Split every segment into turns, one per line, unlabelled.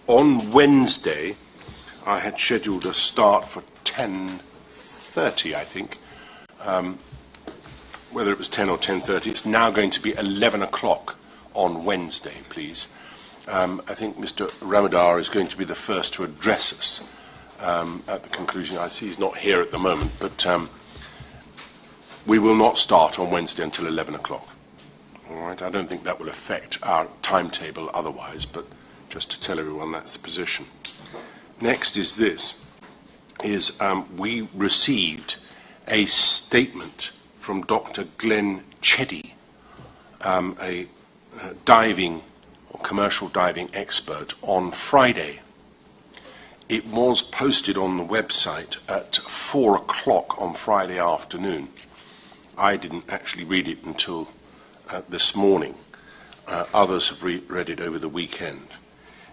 On Wednesday, I had scheduled a start for 10:30, I think. Whether it was 10 or 10:30, it's now going to be 11 o'clock on Wednesday, please. I think Mr. Ramadar is going to be the first to address us at the conclusion. I see he's not here at the moment, but we will not start on Wednesday until 11 o'clock. All right, I don't think that will affect our timetable otherwise, but just to tell everyone that's the position. Next is this, we received a statement from Dr. Glenn Cheddy, a diving or commercial diving expert, on Friday. It was posted on the website at 4 o'clock on Friday afternoon. I didn't actually read it until this morning. Others have read it over the weekend.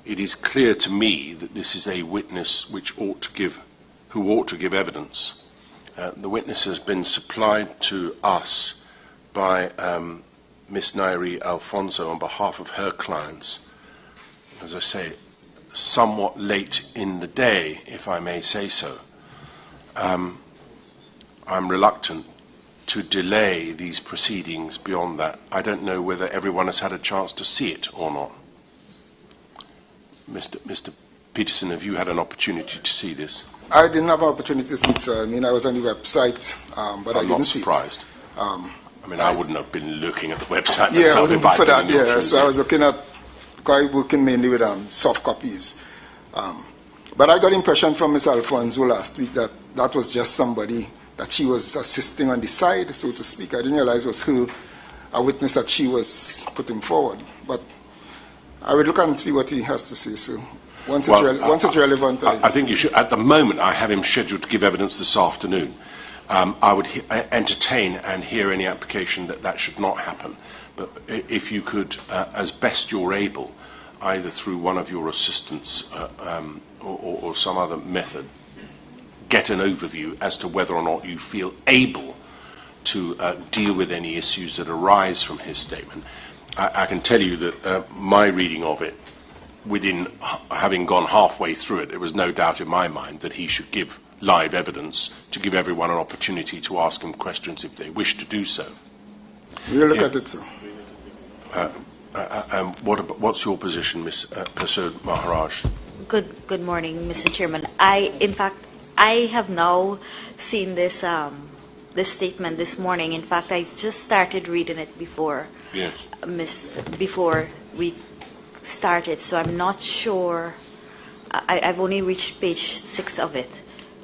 It is clear to me that this is a witness who ought to give evidence. The witness has been supplied to us by Miss Nairi Alfonso on behalf of her clients, as I say, somewhat late in the day, if I may say so. I'm reluctant to delay these proceedings beyond that. I don't know whether everyone has had a chance to see it or not. Mr. Peterson, have you had an opportunity to see this?
I didn't have an opportunity to see it, sir. I mean, I was on the website, but I didn't see it.
I'm not surprised. I mean, I wouldn't have been looking at the website myself.
Yeah, I wouldn't
if
for
I'd
that, yeah. So I was looking at, quite working mainly with soft copies. But I got the impression from Ms. Alfonso last week that that was just somebody that she was assisting on the side, so to speak. I didn't realize it was her, a witness that she was putting forward. But I would look and see what he has to say, so once it's relevant.
I think you should. At the moment, I have him scheduled to give evidence this afternoon. I would entertain and hear any application that should not happen. But if you could, as best you're able, either through one of your assistants or some other method, get an overview as to whether or not you feel able to deal with any issues that arise from his statement. I can tell you that my reading of it, within having gone halfway through it, there was no doubt in my mind that he should give live evidence to give everyone an opportunity to ask him questions if they wish to do so.
We'll look at it, sir.
What's your position, Ms. Persaud Maharaj?
Good morning, Mr. Chairman. In fact, I have now seen this this statement this morning. In fact, I just started reading it before.
Yes.
Before we started, so I'm not sure. I've only reached page 6 of it,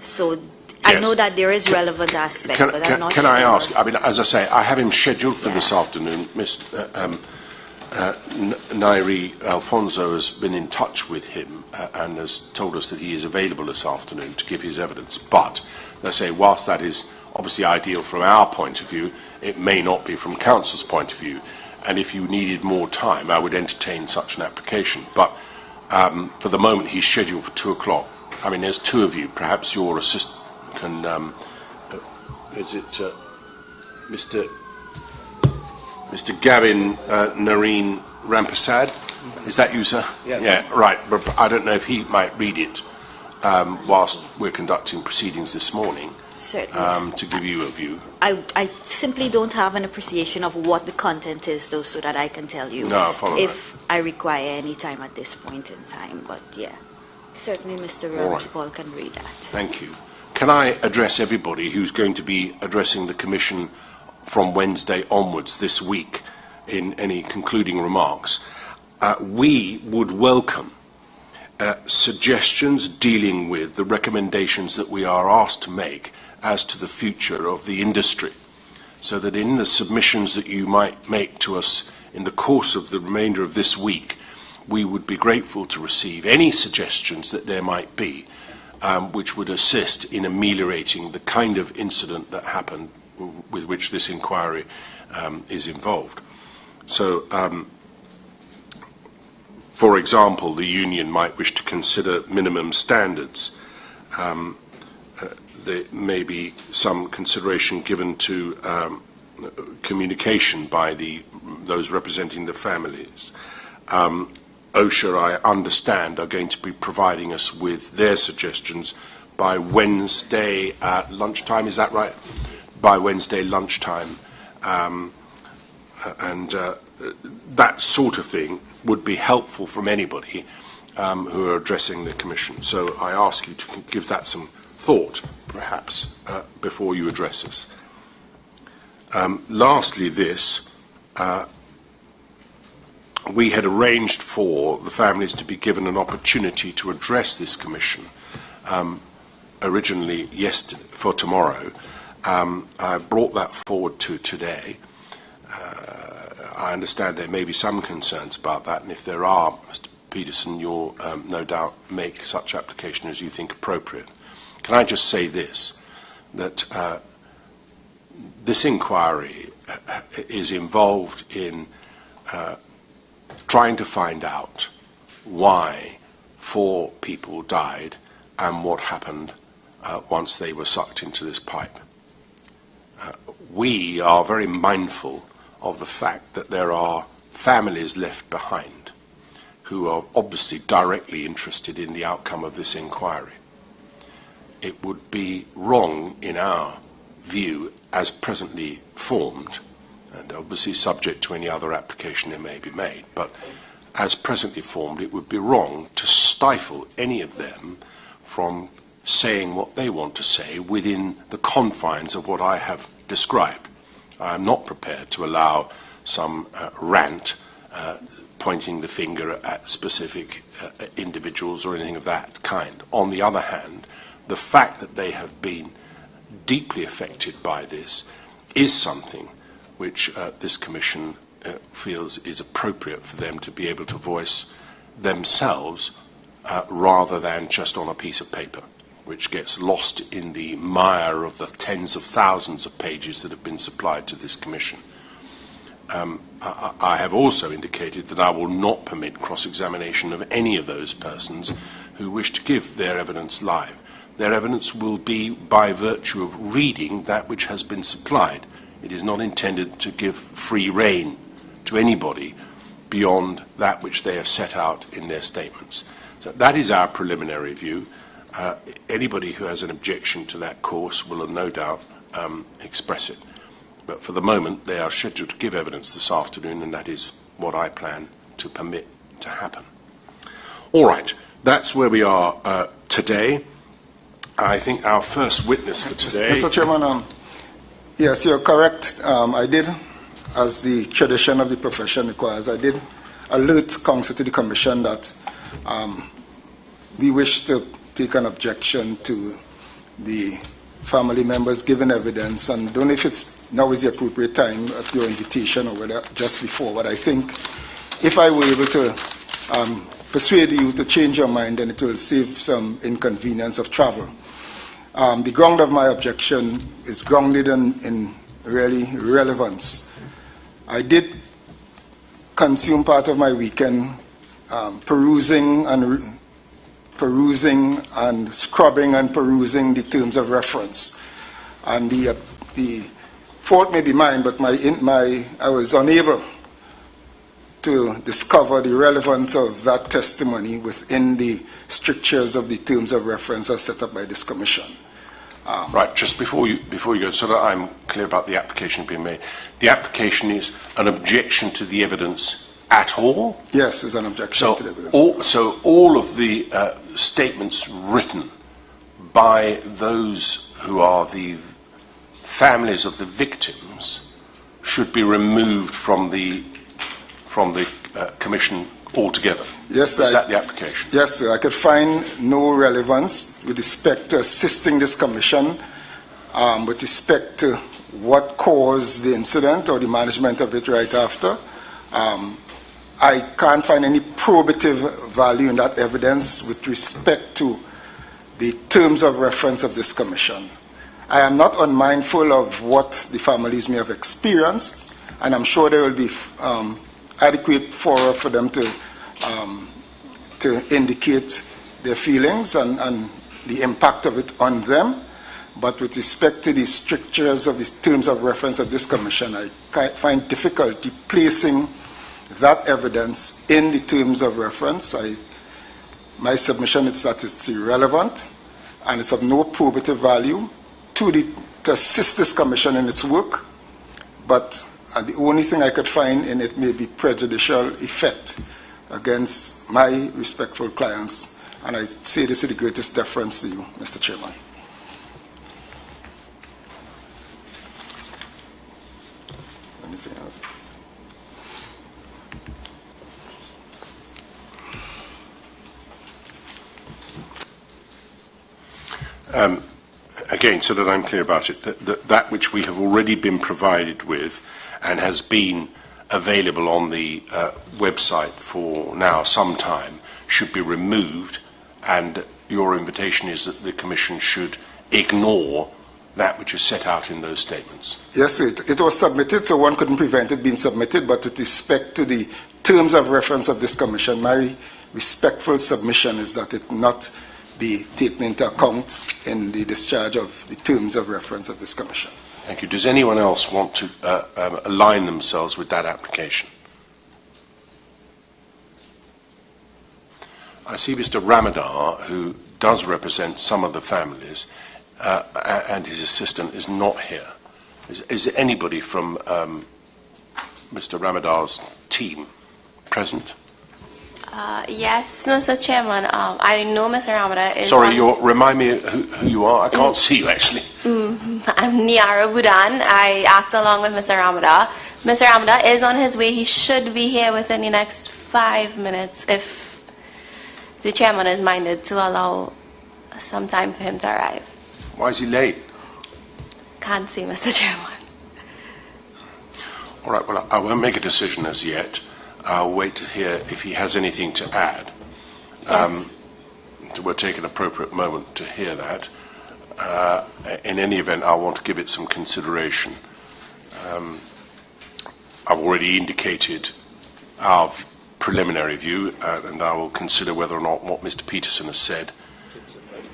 so yes. I know that there is relevant aspects, but I'm not sure. Can I ask?
I mean, as I say, I have him scheduled for this afternoon. Miss Nairi Alfonso has been in touch with him and has told us that he is available this afternoon to give his evidence. But, let's say, whilst that is obviously ideal from our point of view, it may not be from counsel's point of view. And if you needed more time, I would entertain such an application. But for the moment, he's scheduled for 2 o'clock. I mean, there's two of you. Perhaps your assistant can... is it Mr. Gavin Nareen Rampasad? Is that you, sir? Yes. Yeah, right. But I don't know if he might read it whilst we're conducting proceedings this morning.
Certainly.
To give you a view.
I simply don't have an appreciation of what the content is, though, so that I can tell you if I require any time at this point in time. But, yeah, certainly Mr. Rogers Paul can read that.
Thank you. Can I address everybody who's going to be addressing the Commission from Wednesday onwards this week in any concluding remarks? We would welcome suggestions dealing with the recommendations that we are asked to make as to the future of the industry, so that in the submissions that you might make to us in the course of the remainder of this week, we would be grateful to receive any suggestions that there might be which would assist in ameliorating the kind of incident that happened with which this inquiry is involved. So, for example, the union might wish to consider minimum standards. There may be some consideration given to communication by those representing the families. OSHA, I understand, are going to be providing us with their suggestions by Wednesday at lunchtime. Is that right? By Wednesday lunchtime. That sort of thing would be helpful from anybody who are addressing the Commission. So I ask you to give that some thought, perhaps, before you address us. Lastly, this. We had arranged for the families to be given an opportunity to address this Commission originally yesterday, for tomorrow. I brought that forward to today. I understand there may be some concerns about that, and if there are, Mr. Peterson, you'll no doubt make such application as you think appropriate. Can I just say this, that this inquiry is involved in trying to find out why 4 people died and what happened once they were sucked into this pipe. We are very mindful of the fact that there are families left behind who are obviously directly interested in the outcome of this inquiry. It would be wrong, in our view, as presently formed, and obviously subject to any other application that may be made, but as presently formed, it would be wrong to stifle any of them from saying what they want to say within the confines of what I have described. I am not prepared to allow some rant pointing the finger at specific individuals or anything of that kind. On the other hand, the fact that they have been deeply affected by this is something which this Commission feels is appropriate for them to be able to voice themselves rather than just on a piece of paper, which gets lost in the mire of the tens of thousands of pages that have been supplied to this Commission. I have also indicated that I will not permit cross-examination of any of those persons who wish to give their evidence live. Their evidence will be by virtue of reading that which has been supplied. It is not intended to give free rein to anybody beyond that which they have set out in their statements. So that is our preliminary view. Anybody who has an objection to that course will no doubt express it. But for the moment, they are scheduled to give evidence this afternoon, and that is what I plan to permit to happen. All right, that's where we are today. I think our first witness for today...
Mr. Chairman, yes, you're correct. I did, as the tradition of the profession requires, I did alert counsel to the Commission that we wish to take an objection to the family members giving evidence, and don't know if it's now is the appropriate time at your invitation or whether just before, but I think if I were able to persuade you to change your mind, then it will save some inconvenience of travel. The ground of my objection is grounded in really relevance. I did consume part of my weekend perusing and scrubbing and perusing the terms of reference. And the fault may be mine, but I was unable to discover the relevance of that testimony within the strictures of the terms of reference as set up by this Commission.
Right, just before you go, so that I'm clear about the application being made, the application is an objection to the evidence at all?
Yes, it's an objection to the evidence.
So all of the statements written by those who are the families of the victims should be removed from the Commission altogether?
Yes, sir.
Is that the application?
Yes, sir. I could find no relevance with respect to assisting this Commission with respect to what caused the incident or the management of it right after. I can't find any probative value in that evidence with respect to the terms of reference of this Commission. I am not unmindful of what the families may have experienced, and I'm sure there will be adequate fora for them to indicate their feelings and the impact of it on them. But with respect to the strictures of the terms of reference of this Commission, I find difficulty placing that evidence in the terms of reference. My submission is that it's irrelevant and it's of no probative value to assist this commission in its work, but the only thing I could find in it may be prejudicial effect against my respectful clients, and I say this with the greatest deference to you, Mr. Chairman. Anything else?
Again, so that I'm clear about it, that which we have already been provided with and has been available on the website for now some time should be removed, and your invitation is that the Commission should ignore that which is set out in those statements.
Yes, it was submitted, so one couldn't prevent it being submitted, but with respect to the terms of reference of this Commission, my respectful submission is that it not be taken into account in the discharge of the terms of reference of this Commission.
Thank you. Does anyone else want to align themselves with that application? I see Mr. Ramadar, who does represent some of the families, and his assistant is not here. Is there anybody from Mr. Ramadar's team present?
Yes, Mr. Chairman. I know Mr. Ramadar is.
Sorry, remind me who you are. I can't see you actually.
I'm Niara Budan. I act along with Mr. Ramadar. Mr. Ramadar is on his way. He should be here within the next 5 minutes if the chairman is minded to allow some time for him to arrive.
Why is he late?
Can't see, Mr. Chairman.
All right, well, I won't make a decision as yet. I'll wait to hear if he has anything to add.
Yes.
We'll take an appropriate moment to hear that. In any event, I want to give it some consideration. I've already indicated our preliminary view, and I will consider whether or not what Mr. Peterson has said.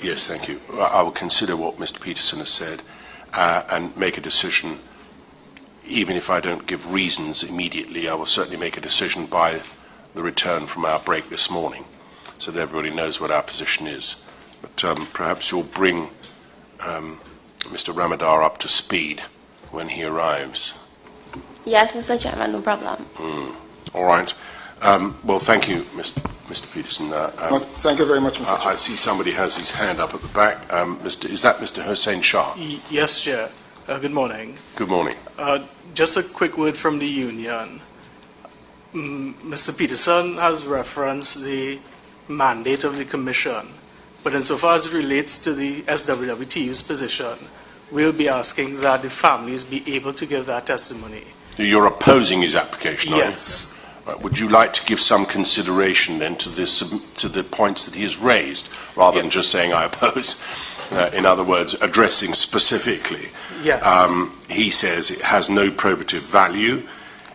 Yes, thank you. I will consider what Mr. Peterson has said and make a decision. Even if I don't give reasons immediately, I will certainly make a decision by the return from our break this morning, so that everybody knows what our position is. But perhaps you'll bring Mr. Ramadar up to speed when he arrives.
Yes, Mr. Chairman, no problem.
All right. Well, thank you, Mr. Peterson.
Thank you very much, Mr. Chair.
I see somebody has his hand up at the back. Is that Mr. Hussein Shah?
Yes, Chair. Good morning.
Good morning.
Just a quick word from the union. Mr. Peterson has referenced the mandate of the Commission, but insofar as it relates to the SWWTU's position, we'll be asking that the families be able to give that testimony.
You're opposing his application, are you?
Yes.
Right, would you like to give some consideration then to the points that he has raised, rather than just saying I oppose? In other words, addressing specifically.
Yes.
He says it has no probative value.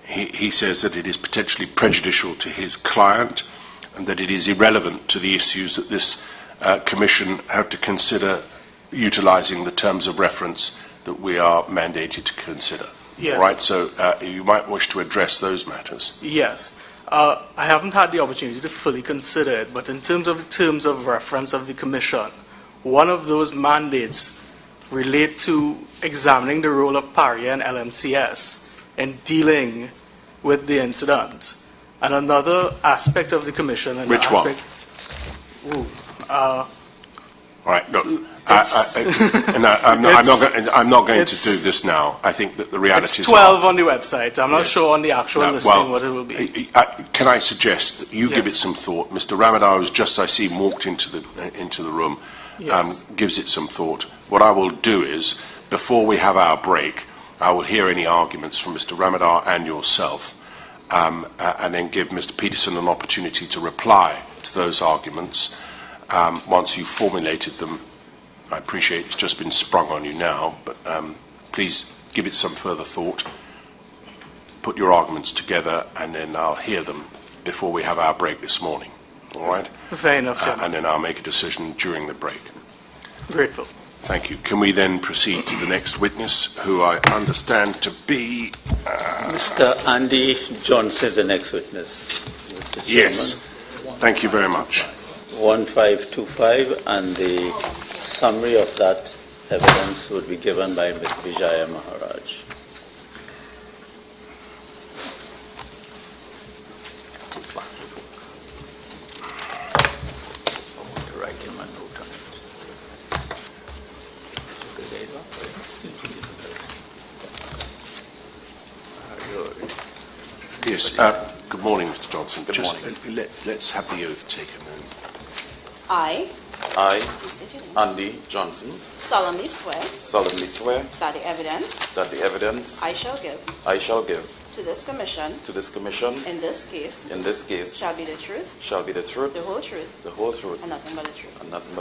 He says that it is potentially prejudicial to his client, and that it is irrelevant to the issues that this Commission have to consider utilising the terms of reference that we are mandated to consider.
Yes.
All right, so you might wish to address those matters.
Yes. I haven't had the opportunity to fully consider it, but in terms of the terms of reference of the Commission, one of those mandates relate to examining the role of PARIA and LMCS in dealing with the incident. And another aspect of the Commission... And
which one?
All
right, look, I'm not going to do this now. I think that the reality is...
It's 12 on the website. I'm not sure on the actual listing what it will be.
Can I suggest that you give it some thought? Mr. Ramadar, who's just, I see, walked into the room, gives it some thought. What I will do is, before we have our break, I will hear any arguments from Mr. Ramadar and yourself, and then give Mr. Peterson an opportunity to reply to those arguments once you've formulated them. I appreciate it's just been sprung on you now, but please give it some further thought, put your arguments together, and then I'll hear them before we have our break this morning. All right?
Fair enough, Chairman.
And then I'll make a decision during the break.
Grateful.
Thank you. Can we then proceed to the next witness, who I understand to be...
Mr. Andy Johnson is the next witness. Mr.
Yes. Thank you very much.
1525, and the summary of that evidence would be given by Ms. Vijaya Maharaj.
Yes. Good morning, Mr. Johnson.
Good morning.
Let's have the oath taken.
I,
Andy Johnson,
solemnly swear
that
the evidence
I shall give
to this commission
to this commission
in this case shall be the truth, the whole truth, and nothing but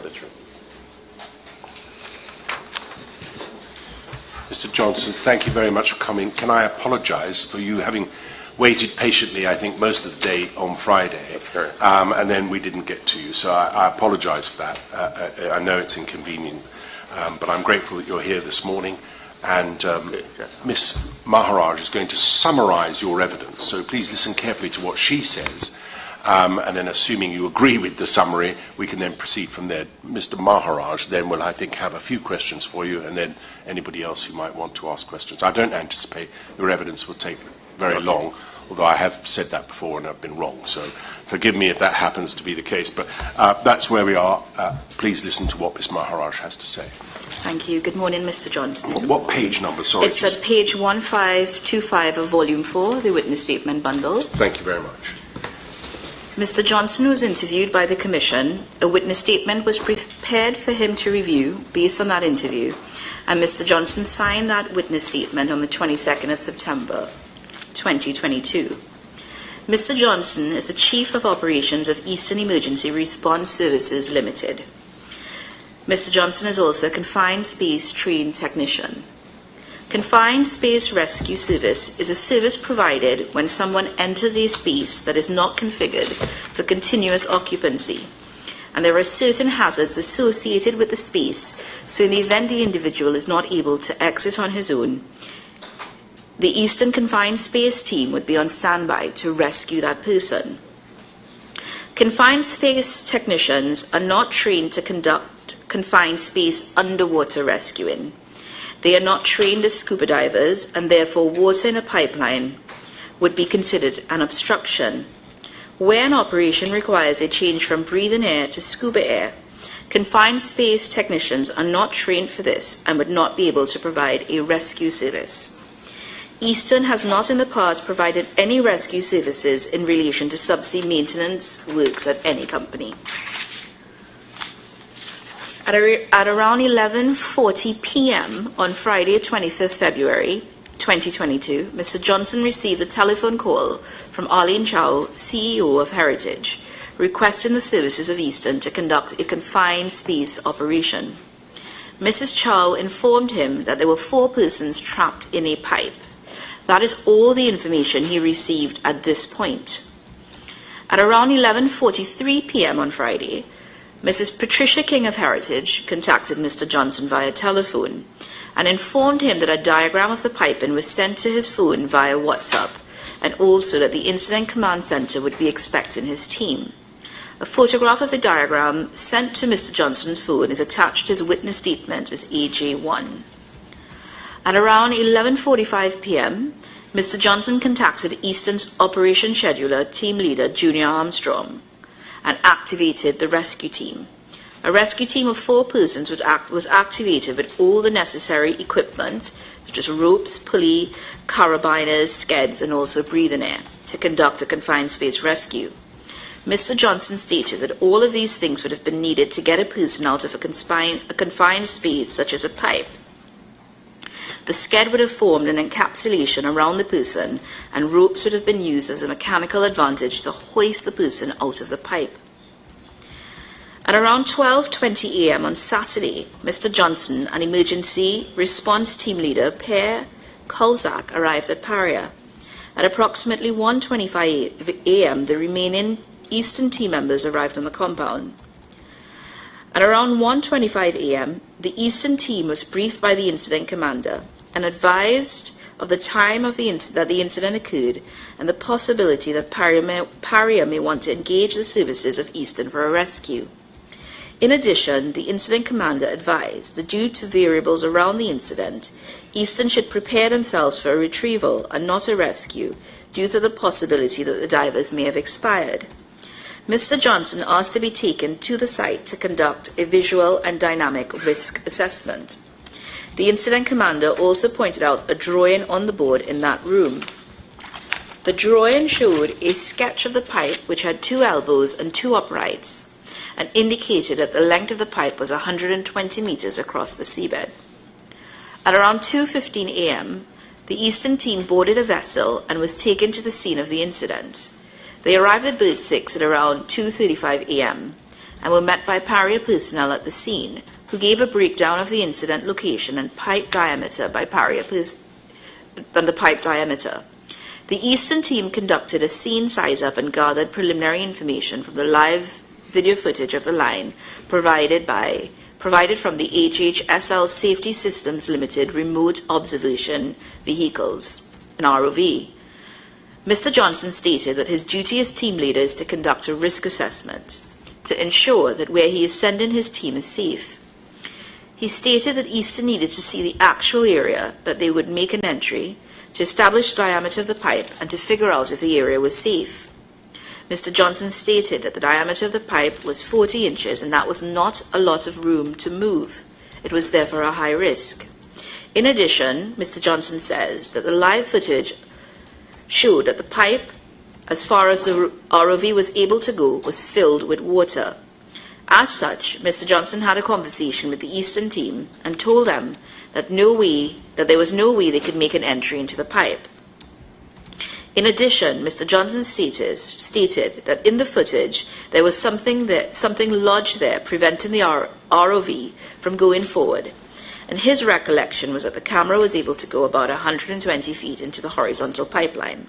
the truth.
Mr. Johnson, thank you very much for coming. Can I apologise for you having waited patiently, I think, most of the day on Friday.
That's correct.
And then we didn't get to you, so I apologise for that. I know it's inconvenient, but I'm grateful that you're here this morning. And Ms. Maharaj is going to summarise your evidence, so please listen carefully to what she says. And then, assuming you agree with the summary, we can then proceed from there. Mr. Maharaj then will, I think, have a few questions for you, and then anybody else who might want to ask questions. I don't anticipate your evidence will take very long, although I have said that before and I've been wrong. So forgive me if that happens to be the case. But that's where we are. Please listen to what Ms. Maharaj has to say.
Thank you. Good morning, Mr. Johnson.
What page number? Sorry.
It's at page 1525 of Volume 4, the witness statement bundle.
Thank you very much.
Mr. Johnson was interviewed by the Commission. A witness statement was prepared for him to review based on that interview, and Mr. Johnson signed that witness statement on the 22nd of September, 2022. Mr. Johnson is the Chief of Operations of Eastern Emergency Response Services Limited. Mr. Johnson is also a confined space trained technician. Confined Space Rescue Service is a service provided when someone enters a space that is not configured for continuous occupancy, and there are certain hazards associated with the space, so in the event the individual is not able to exit on his own, the Eastern Confined Space team would be on standby to rescue that person. Confined space technicians are not trained to conduct confined space underwater rescuing. They are not trained as scuba divers, and therefore water in a pipeline would be considered an obstruction. Where an operation requires a change from breathing air to scuba air, confined space technicians are not trained for this and would not be able to provide a rescue service. Eastern has not in the past provided any rescue services in relation to subsea maintenance works at any company. At around 11:40 p.m. on Friday, 25th February 2022, Mr. Johnson received a telephone call from Arlene Chow, CEO of Heritage, requesting the services of Eastern to conduct a confined space operation. Mrs. Chow informed him that there were 4 persons trapped in a pipe. That is all the information he received at this point. At around 11:43 p.m. on Friday, Mrs. Patricia King of Heritage contacted Mr. Johnson via telephone and informed him that a diagram of the piping was sent to his phone via WhatsApp, and also that the Incident Command Center would be expecting his team. A photograph of the diagram sent to Mr. Johnson's phone is attached to his witness statement as AJ1. At around 11:45 p.m., Mr. Johnson contacted Eastern's Operation Scheduler Team Leader Junior Armstrong and activated the rescue team. A rescue team of 4 persons was activated with all the necessary equipment, such as ropes, pulley, carabiners, skeds, and also breathing air, to conduct a confined space rescue. Mr. Johnson stated that all of these things would have been needed to get a person out of a confined space, such as a pipe. The sked would have formed an encapsulation around the person, and ropes would have been used as a mechanical advantage to hoist the person out of the pipe. At around 12:20 a.m. on Saturday, Mr. Johnson and emergency response team leader Per Kolzak arrived at PARIA. At approximately 1:25 a.m., the remaining Eastern team members arrived on the compound. At around 1:25 a.m., the Eastern team was briefed by the incident commander and advised of the time of that the incident occurred and the possibility that PARIA may want to engage the services of Eastern for a rescue. In addition, the incident commander advised that due to variables around the incident, Eastern should prepare themselves for a retrieval and not a rescue due to the possibility that the divers may have expired. Mr. Johnson asked to be taken to the site to conduct a visual and dynamic risk assessment. The incident commander also pointed out a drawing on the board in that room. The drawing showed a sketch of the pipe which had 2 elbows and 2 uprights and indicated that the length of the pipe was 120 meters across the seabed. At around 2:15 a.m., the Eastern team boarded a vessel and was taken to the scene of the incident. They arrived at Bird 6 at around 2:35 a.m. and were met by PARIA personnel at the scene, who gave a breakdown of the incident location and pipe diameter by PARIA the pipe diameter. The Eastern team conducted a scene size-up and gathered preliminary information from the live video footage of the line provided from the HHSL Safety Systems Limited Remote Observation Vehicles, an ROV. Mr. Johnson stated that his duty as team leader is to conduct a risk assessment to ensure that where he is sending his team is safe. He stated that Eastern needed to see the actual area that they would make an entry, to establish the diameter of the pipe, and to figure out if the area was safe. Mr. Johnson stated that the diameter of the pipe was 40 inches and that was not a lot of room to move. It was therefore a high risk. In addition, Mr. Johnson says that the live footage showed that the pipe, as far as the ROV was able to go, was filled with water. As such, Mr. Johnson had a conversation with the Eastern team and told them that there was no way they could make an entry into the pipe. In addition, Mr. Johnson stated that in the footage there was something lodged there preventing the ROV from going forward, and his recollection was that the camera was able to go about 120 feet into the horizontal pipeline.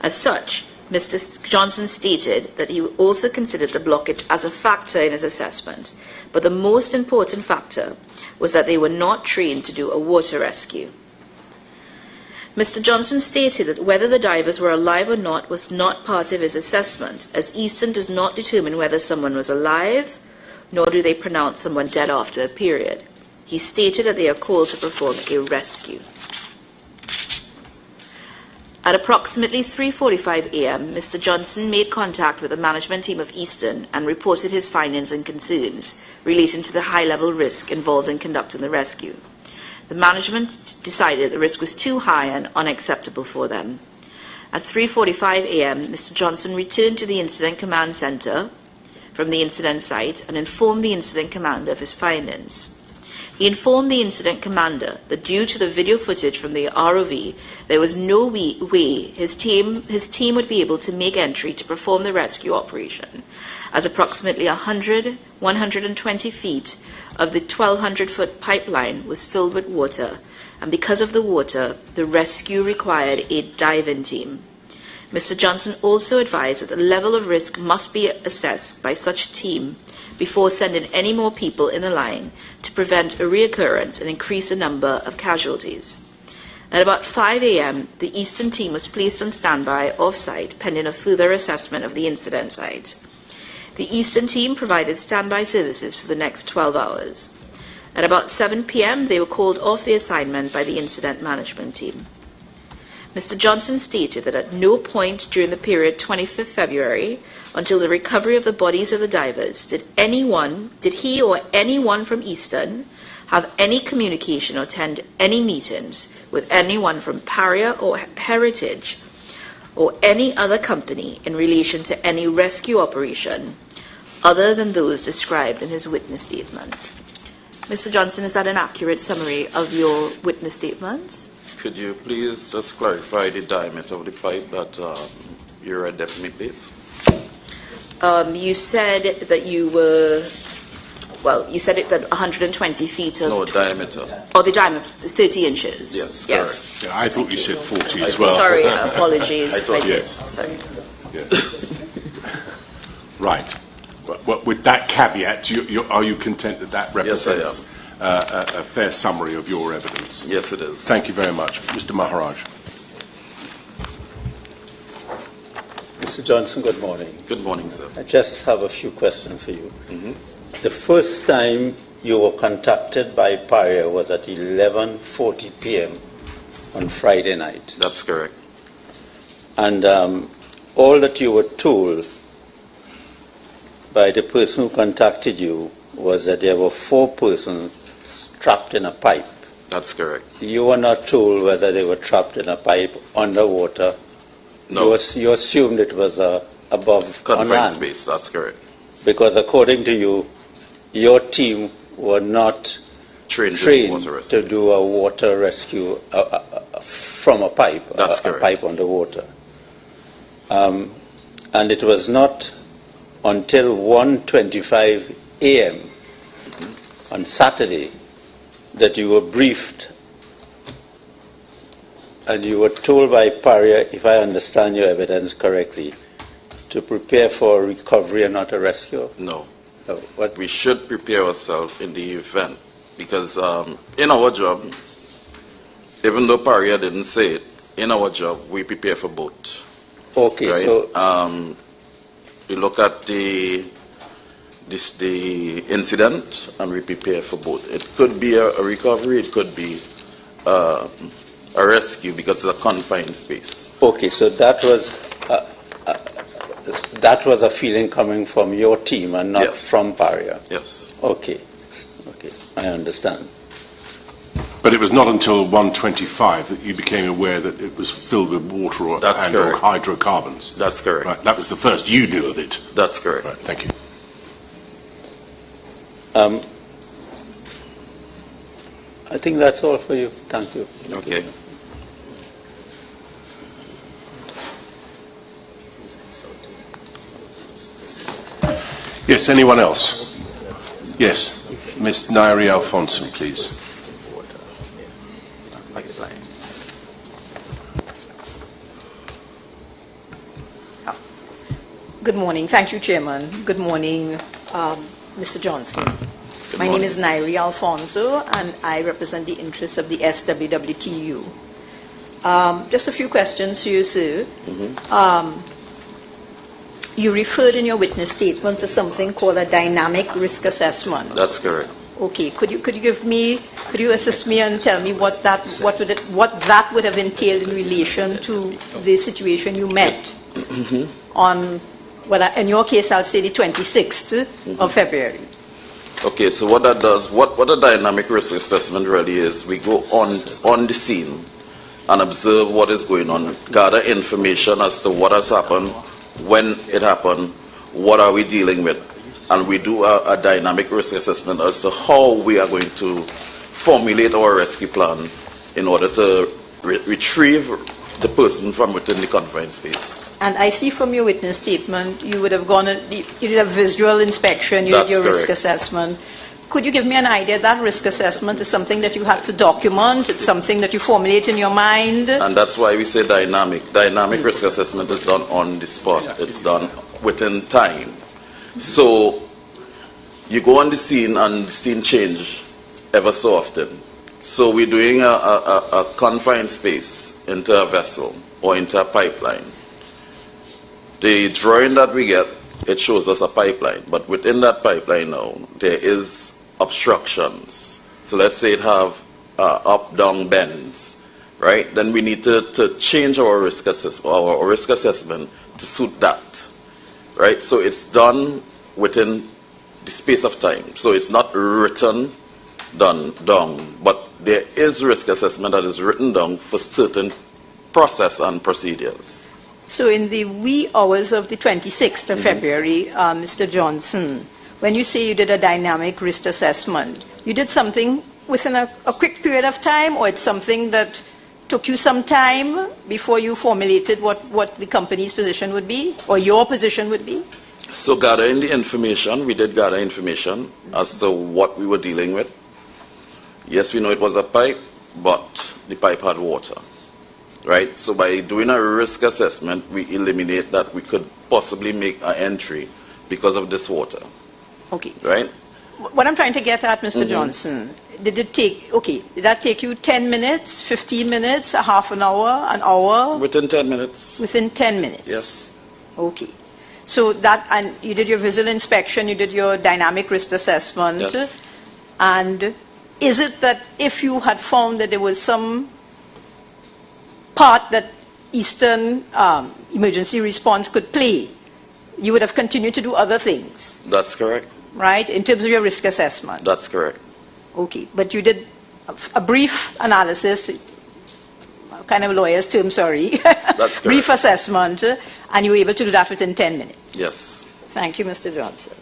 As such, Mr. Johnson stated that he also considered the blockage as a factor in his assessment, but the most important factor was that they were not trained to do a water rescue. Mr. Johnson stated that whether the divers were alive or not was not part of his assessment, as Eastern does not determine whether someone was alive, nor do they pronounce someone dead after a period. He stated that they are called to perform a rescue. At approximately 3:45 a.m., Mr. Johnson made contact with the management team of Eastern and reported his findings and concerns relating to the high-level risk involved in conducting the rescue. The management decided the risk was too high and unacceptable for them. At 3:45 a.m., Mr. Johnson returned to the Incident Command Center from the incident site and informed the incident commander of his findings. He informed the incident commander that due to the video footage from the ROV, there was no way his team would be able to make entry to perform the rescue operation, as approximately 120 feet of the 1,200-foot pipeline was filled with water, and because of the water, the rescue required a diving team. Mr. Johnson also advised that the level of risk must be assessed by such a team before sending any more people in the line to prevent a reoccurrence and increase the number of casualties. At about 5 a.m., the Eastern team was placed on standby off-site pending a further assessment of the incident site. The Eastern team provided standby services for the next 12 hours. At about 7 p.m., they were called off the assignment by the incident management team. Mr. Johnson stated that at no point during the period 25th February until the recovery of the bodies of the divers did he or anyone from Eastern have any communication or attend any meetings with anyone from PARIA or Heritage or any other company in relation to any rescue operation other than those described in his witness statement. Mr. Johnson, is that an accurate summary of your witness statement?
Could you please just clarify the diameter of the pipe that you read definitely?
You said that you said it that 120 feet of...
No, diameter.
Oh, the diameter, 30 inches.
Yes,
yes.
correct.
Yeah, I thought you said 40 as well.
Sorry, apologies.
I thought
yes.
Sorry.
Yes. Right. Well, with that caveat, are you content that that represents
Yes, I
a fair summary of your evidence?
Yes, it is.
Thank you very much. Mr. Maharaj.
Mr. Johnson, good morning.
Good morning, sir.
I just have a few questions for you. The first time you were contacted by PARIA was at 11:40 p.m. on Friday night.
That's correct.
And all that you were told by the person who contacted you was that there were 4 persons trapped in a pipe.
That's correct.
You were not told whether they were trapped in a pipe underwater.
No.
You assumed it was above on
Confined
land.
space. That's correct.
Because according to you, your team were not
Trained water rescue.
to do a water rescue from a pipe,
That's
a
correct.
pipe underwater. And it was not until 1:25 a.m. on Saturday that you were briefed and you were told by PARIA, if I understand your evidence correctly, to prepare for a recovery and not a rescue?
No.
What?
We should prepare ourselves in the event, because in our job, even though PARIA didn't say it, in our job we prepare for both.
Okay,
right?
so
we look at the incident and we prepare for both. It could be a recovery, it could be a rescue, because it's a confined space.
okay, so that was a feeling coming from your team and not
Yes.
from PARIA.
Yes.
Okay, I understand.
But it was not until 1:25 that you became aware that it was filled with water or
correct.
hydrocarbons.
That's correct.
Right, that was the first you knew of it.
That's correct.
Right, thank you.
I think that's all for you. Thank you.
Okay.
Yes, anyone else? Yes, Ms. Nairi Alfonso, please.
Good morning. Thank you, Chairman. Good morning, Mr. Johnson. My name is Nairi Alfonso, and I represent the interests of the SWWTU. Just a few questions to you, sir. You referred in your witness statement to something called a dynamic risk assessment.
That's correct.
Okay. Could you assist me and tell me what that would have entailed in relation to the situation you met on, well, in your case, I'll say the 26th of February.
Okay, so what that does, what a dynamic risk assessment really is, we go on the scene and observe what is going on, gather information as to what has happened, when it happened, what are we dealing with, and we do a dynamic risk assessment as to how we are going to formulate our rescue plan in order to retrieve the person from within the confined space.
And I see from your witness statement, you would have you did a visual inspection, you did your risk assessment. Could you give me an idea that risk assessment is something that you have to document, it's something that you formulate in your mind?
And that's why we say dynamic. Dynamic risk assessment is done on the spot. It's done within time. So you go on the scene and the scene change ever so often. So we're doing a confined space into a vessel or into a pipeline. The drawing that we get, it shows us a pipeline, but within that pipeline now, there is obstructions. So let's say it have up-down bends, right? Then we need to change our risk assessment to suit that, right? So it's done within the space of time. So it's not written down, but there is risk assessment that is written down for certain process and procedures.
So in the wee hours of the 26th of February, Mr. Johnson, when you say you did a dynamic risk assessment, you did something within a quick period of time, or it's something that took you some time before you formulated what the company's position would be, or your position would be?
So gathering the information, we did gather information as to what we were dealing with. Yes, we know it was a pipe, but the pipe had water. Right? So by doing a risk assessment, we eliminate that we could possibly make an entry because of this water.
Okay.
Right?
What I'm trying to get at, Mr. Johnson, did that take you 10 minutes, 15 minutes, a half an hour?
Within 10 minutes.
Within 10 minutes?
Yes.
Okay. So that, and you did your visual inspection, you did your dynamic risk assessment.
Yes.
And is it that if you had found that there was some part that Eastern emergency response could play, you would have continued to do other things?
That's correct.
Right, in terms of your risk assessment?
That's correct.
Okay, but you did a brief analysis, kind of lawyer's term, sorry.
That's correct.
Brief assessment, and you were able to do that within 10 minutes?
Yes.
Thank you, Mr. Johnson.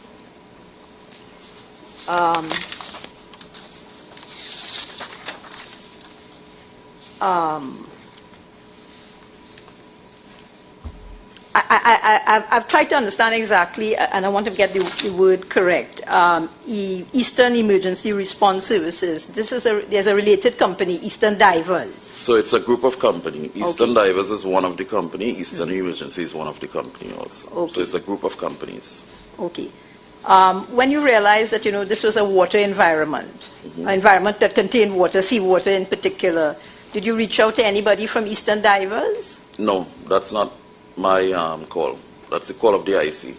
I've tried to understand exactly, and I want to get the word correct. Eastern Emergency Response Services. There's a related company, Eastern Divers.
So it's a group of companies. Eastern Divers is one of the company. Eastern Emergency is one of the company also.
Okay.
So it's a group of companies.
Okay. When you realized that this was a water environment, an environment that contained water, seawater in particular, did you reach out to anybody from Eastern Divers?
No, that's not my call. That's the call of the IC.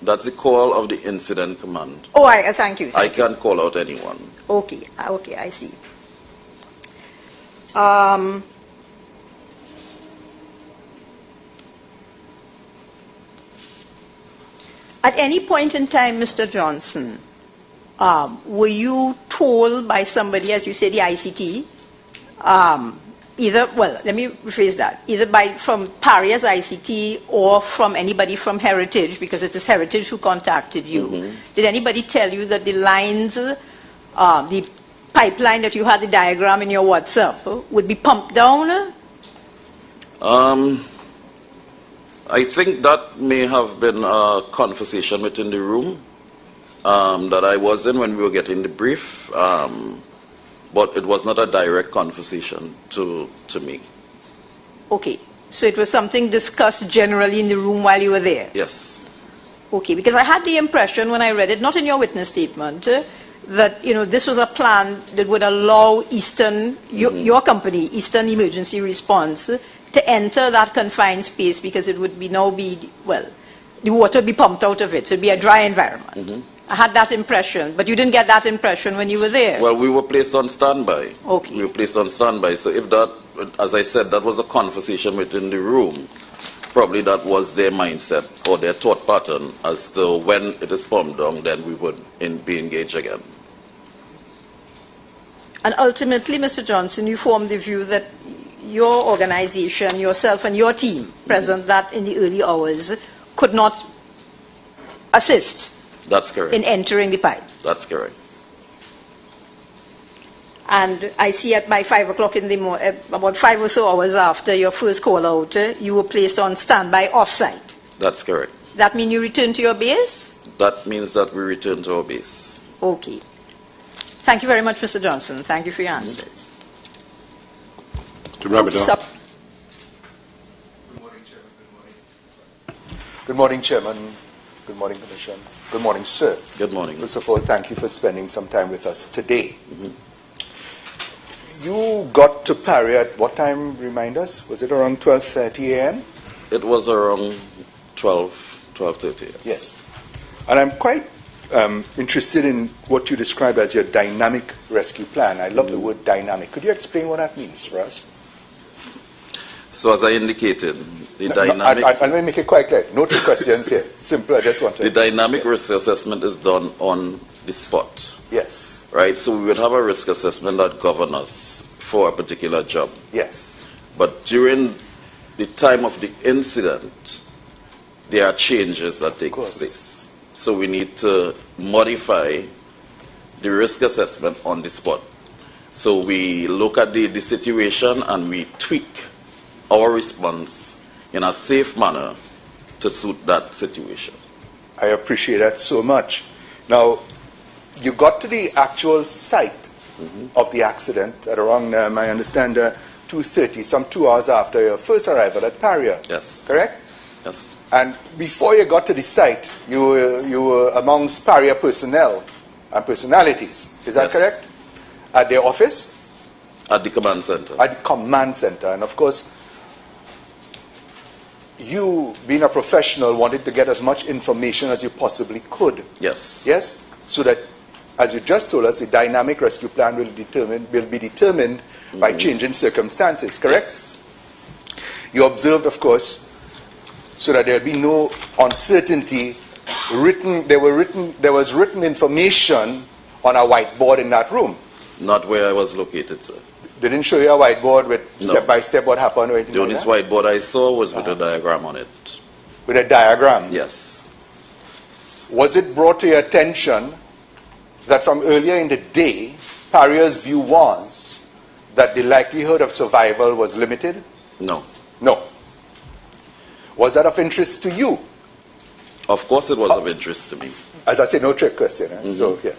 That's the call of the incident command.
Oh, thank you.
I can't call out anyone.
Okay, I see. At any point in time, Mr. Johnson, were you told by somebody, as you say, the ICT, let me rephrase that, either from PARIA's ICT or from anybody from Heritage, because it is Heritage who contacted you. Did anybody tell you that the lines, the pipeline that you had the diagram in your WhatsApp would be pumped down?
I think that may have been a conversation within the room that I was in when we were getting the brief, but it was not a direct conversation to me.
Okay, so it was something discussed generally in the room while you were there?
Yes.
Okay, because I had the impression when I read it, not in your witness statement, that this was a plan that would allow Eastern, your company, Eastern Emergency Response, to enter that confined space because it would the water would be pumped out of it, so it would be a dry environment. I had that impression, but you didn't get that impression when you were there.
Well, we were placed on standby.
Okay.
We were placed on standby, so if that, as I said, that was a conversation within the room, probably that was their mindset or their thought pattern as to when it is pumped down, then we would be engaged again.
And ultimately, Mr. Johnson, you formed the view that your organization, yourself and your team present that in the early hours could not assist.
That's correct.
In entering the pipe.
That's correct.
And I see by 5 o'clock in the morning, about 5 or so hours after your first call out, you were placed on standby off-site.
That's correct.
That mean you returned to your base?
That means that we return to our base.
Okay. Thank you very much, Mr. Johnson. Thank you for your answers.
To Ramadan.
Good morning, Chairman. Good morning, Commission. Good morning, sir.
Good morning.
First of all, thank you for spending some time with us today. You got to PARIA at what time, remind us? Was it around 12:30 a.m.?
It was around 12:30.
Yes. And I'm quite interested in what you described as your dynamic rescue plan. I love the word dynamic. Could you explain what that means for us?
So as I indicated, the dynamic...
Let me make it quite clear. No two questions here. Simple, I just want to...
The dynamic risk assessment is done on the spot.
Yes.
Right? So we would have a risk assessment that governs us for a particular job.
Yes.
But during the time of the incident, there are changes that take place. So we need to modify the risk assessment on the spot. So we look at the situation and we tweak our response in a safe manner to suit that situation.
I appreciate that so much. Now, you got to the actual site of the accident at around, I understand, 2:30, some 2 hours after your first arrival at PARIA.
Yes.
Correct?
Yes.
And before you got to the site, you were amongst PARIA personnel and personalities. Is that correct? At their office?
At the command center.
At the command center. And of course, you, being a professional, wanted to get as much information as you possibly could.
Yes.
Yes? So that, as you just told us, the dynamic rescue plan will be determined by changing circumstances, correct?
Yes.
You observed, of course, so that there will be no uncertainty, there was written information on a whiteboard in that room.
Not where I was located, sir.
They didn't show you a whiteboard with
No.
step-by-step what happened or anything
The
like
only
that?
whiteboard I saw was with a diagram on it.
With a diagram?
Yes.
Was it brought to your attention that from earlier in the day, PARIA's view was that the likelihood of survival was limited?
No.
No. Was that of interest to you?
Of course it was of interest to me.
As I say, no trick question. So, yeah.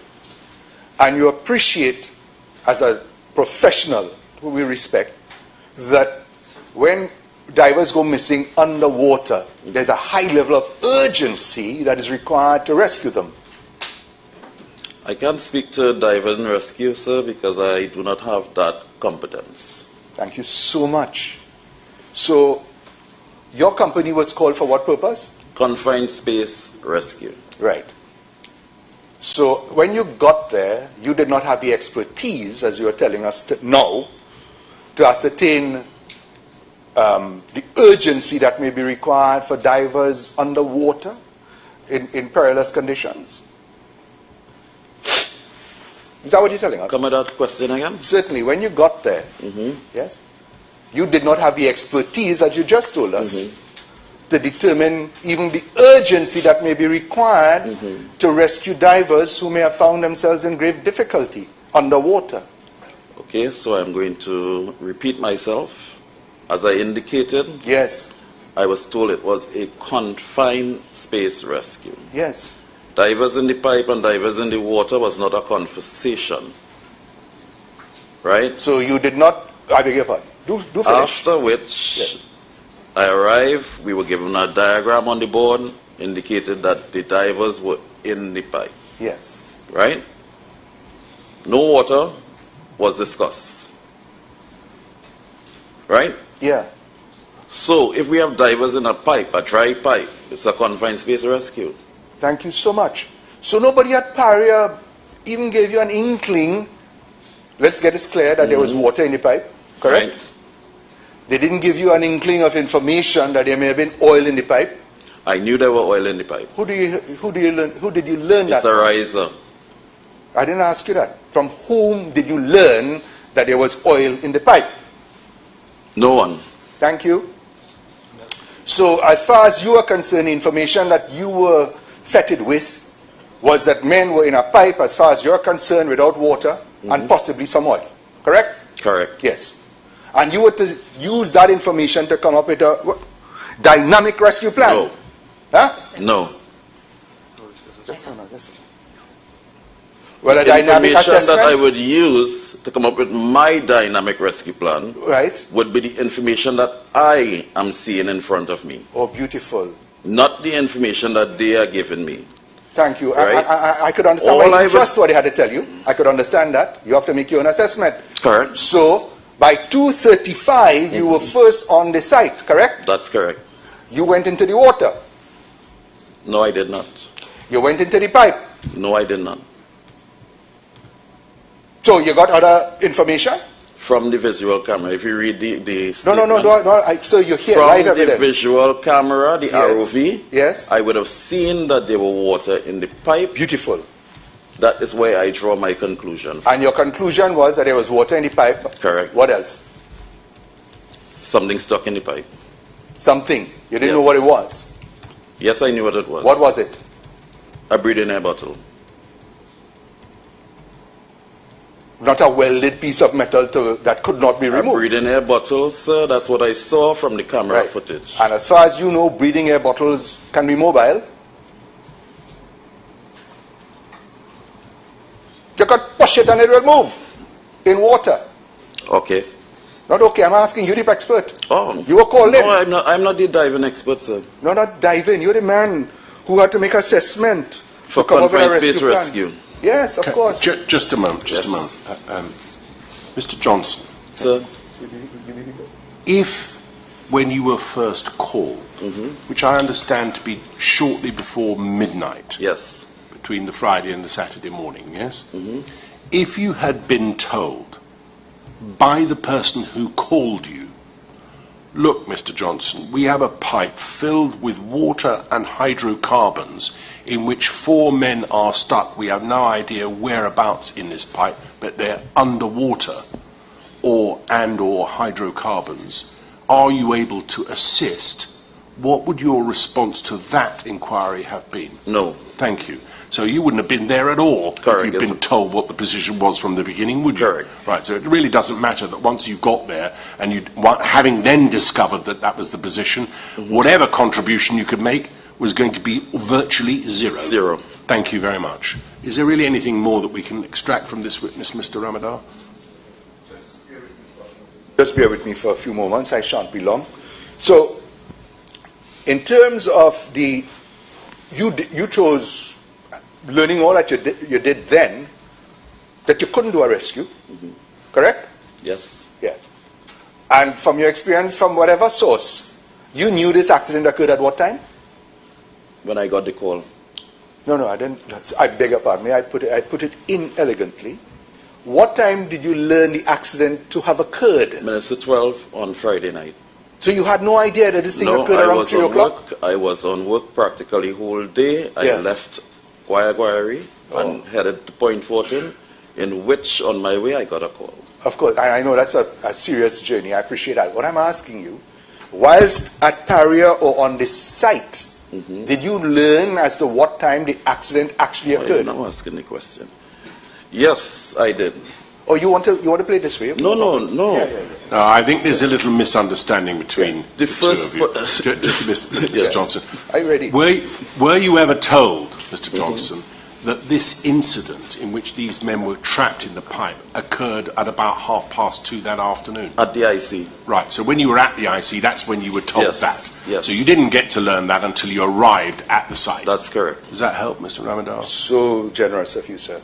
And you appreciate, as a professional who we respect, that when divers go missing underwater, there's a high level of urgency that is required to rescue them.
I can't speak to divers and rescue, sir, because I do not have that competence.
Thank you so much. So, your company was called for what purpose?
Confined space rescue.
Right. So, when you got there, you did not have the expertise, as you are telling us now, to ascertain the urgency that may be required for divers underwater in perilous conditions. Is that what you're telling us?
Come with that question again?
Certainly. When you got there, yes, you did not have the expertise, as you just told us, to determine even the urgency that may be required to rescue divers who may have found themselves in grave difficulty underwater.
Okay, so I'm going to repeat myself. As I indicated,
yes,
I was told it was a confined space rescue.
Yes.
Divers in the pipe and divers in the water was not a conversation. Right?
So you did not, I beg your pardon, do finish.
After which, I arrived, we were given a diagram on the board, indicated that the divers were in the pipe.
Yes.
Right? No water was discussed. Right?
Yeah.
So, if we have divers in a pipe, a dry pipe, it's a confined space rescue.
Thank you so much. So nobody at PARIA even gave you an inkling, let's get this clear, that there was water in the pipe, correct?
Right.
They didn't give you an inkling of information that there may have been oil in the pipe?
I knew there were oil in the pipe.
Who did you learn that
It's a riser.
I didn't ask you that. From whom did you learn that there was oil in the pipe?
No one.
Thank you. So as far as you are concerned, the information that you were fettered with was that men were in a pipe, as far as you're concerned, without water and possibly some oil. Correct?
Correct.
Yes. And you were to use that information to come up with a dynamic rescue plan?
No.
Huh?
No.
Well, a
The
dynamic
information
assessment?
that I would use to come up with my dynamic rescue plan would be the information that I am seeing in front of me.
Oh, beautiful.
Not the information that they are giving me.
Thank you.
Right?
I could understand why you trust what they had to tell you. I could understand that. You have to make your own assessment.
Correct.
So, by 2:35, you were first on the site, correct?
That's correct.
You went into the water.
No, I did not.
You went into the pipe.
No, I did not.
So, you got other information?
From the visual camera. If you read the
No. So, you hear
from
live
the
evidence.
visual camera, the ROV,
yes,
I would have seen that there were water in the pipe.
Beautiful.
That is where I draw my conclusion.
And your conclusion was that there was water in the pipe.
Correct.
What else?
Something stuck in the pipe.
Something. You didn't know what it was?
Yes, I knew what it was.
What was it?
A breathing air bottle.
Not a welded piece of metal that could not be removed.
A breathing air bottle, sir. That's what I saw from the camera footage.
And as far as you know, breathing air bottles can be mobile. You could push it and it will move in water.
Okay.
Not okay, I'm asking you, the expert.
Oh.
You were called in.
No, I'm not the diving expert, sir.
No, not diving. You're the man who had to make assessment
For
to come up with a
confined space
plan.
rescue.
Yes, of course.
Just a moment,
Yes.
Mr. Johnson,
Sir?
if when you were first called, which I understand to be shortly before midnight,
Yes.
between the Friday and the Saturday morning, yes? If you had been told by the person who called you, look, Mr. Johnson, we have a pipe filled with water and hydrocarbons in which 4 men are stuck. We have no idea whereabouts in this pipe, but they're underwater or hydrocarbons. Are you able to assist? What would your response to that inquiry have been?
No.
Thank you. So you wouldn't have been there at all
Correct,
if you'd
yes,
been
sir.
told what the position was from the beginning, would you?
Correct.
Right, so it really doesn't matter that once you got there and you, having then discovered that that was the position, whatever contribution you could make was going to be virtually zero.
Zero.
Thank you very much. Is there really anything more that we can extract from this witness, Mr. Ramadar?
Just bear with me for a few moments. I shan't be long. So, in terms of the, you chose learning all that you did then, that you couldn't do a rescue, correct?
Yes.
Yes. And from your experience, from whatever source, you knew this accident occurred at what time?
When I got the call.
No, I didn't. I beg your pardon me. I put it inelegantly. What time did you learn the accident to have occurred?
Minutes to 12 on Friday night.
So you had no idea that this thing occurred around 3 o'clock?
I was on work practically whole day. I left Guayari and headed to Point Fortin, in which on my way I got a call.
Of course, I know that's a serious journey. I appreciate that. What I'm asking you, whilst at PARIA or on the site, did you learn as to what time the accident actually occurred?
You're not asking the question. Yes, I did.
Oh, you want to play it this way?
No.
No, I think there's a little misunderstanding between the two of you. Just Mr. Johnson.
Are you ready?
Were you ever told, Mr. Johnson, that this incident in which these men were trapped in the pipe occurred at about 2:30 that afternoon?
At the IC.
Right, so when you were at the IC, that's when you were told that.
Yes.
So you didn't get to learn that until you arrived at the site.
That's correct.
Does that help, Mr. Ramadar?
So generous of you, sir.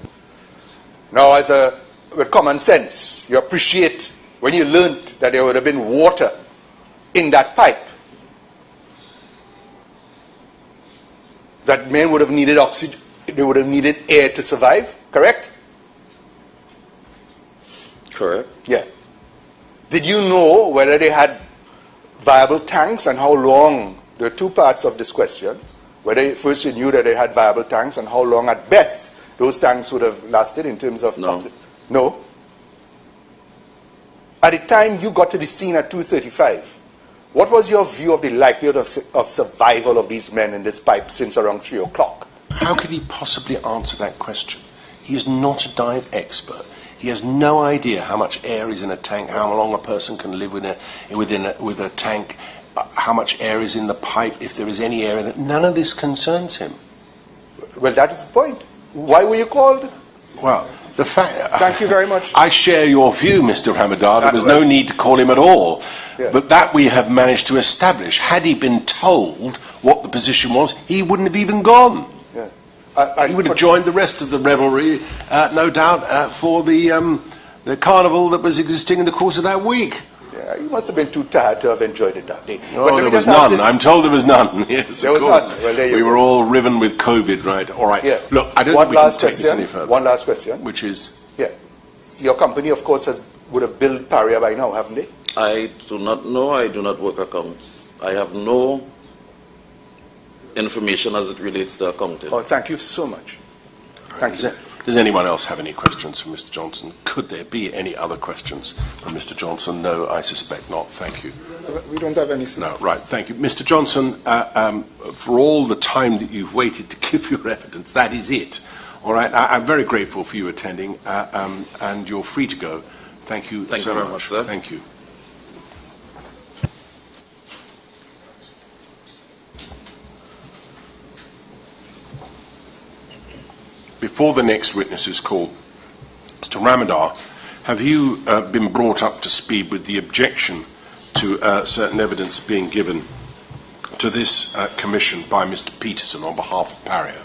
Now, with common sense, you appreciate when you learned that there would have been water in that pipe, that men would have needed oxygen, they would have needed air to survive, correct?
Correct.
Yeah. Did you know whether they had viable tanks and how long? There are two parts of this question. Whether first you knew that they had viable tanks and how long at best those tanks would have lasted in terms of oxygen. No. At the time you got to the scene at 2:35, what was your view of the likelihood of survival of these men in this pipe since around 3 o'clock?
How could he possibly answer that question? He is not a dive expert. He has no idea how much air is in a tank, how long a person can live with a tank, how much air is in the pipe, if there is any air in it. None of this concerns him.
Well, that is the point. Why were you called?
Well, the fact...
Thank you very much.
I share your view, Mr. Ramadar. There was no need to call him at all.
Yeah.
But that we have managed to establish. Had he been told what the position was, he wouldn't have even gone.
Yeah.
He would have joined the rest of the revelry, no doubt, for the carnival that was existing in the course of that week.
Yeah, you must have been too tired to have enjoyed it that day.
Oh, there was none. I'm told there was none. Yes,
there was
course.
none. Well, there you
we
go.
were all riven with COVID, right? All right.
Yeah.
Look, I don't
One
think we can
last
take this any
question.
further.
One last question.
Which is?
Yeah. Your company, of course, would have billed PARIA by now, haven't they?
I do not know. I do not work accounts. I have no information as it relates to accounting.
Oh, thank you so much. Thank you.
Does anyone else have any questions for Mr. Johnson? Could there be any other questions for Mr. Johnson? No, I suspect not. Thank you.
We don't have any, sir.
No, right. Thank you. Mr. Johnson, for all the time that you've waited to give your evidence, that is it. All right. I'm very grateful for you attending, and you're free to go. Thank you
Thank
so
you very much, sir.
Thank you. Before the next witness is called, Mr. Ramadar have you been brought up to speed with the objection to certain evidence being given to this commission by Mr. Peterson on behalf of PARIA?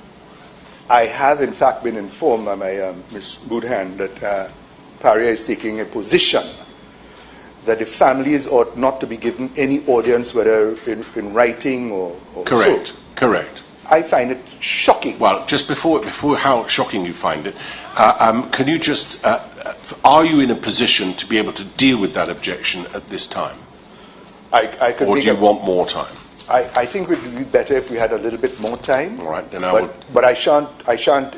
I have, in fact, been informed by Ms. Boodhan that PARIA is taking a position that the families ought not to be given any audience, whether in writing or
Correct,
so.
correct.
I find it shocking.
Well, just before how shocking you find it, can you just, are you in a position to be able to deal with that objection at this time?
I could
or do you want more time?
I think it would be better if we had a little bit more time.
All right, then
but I shan't,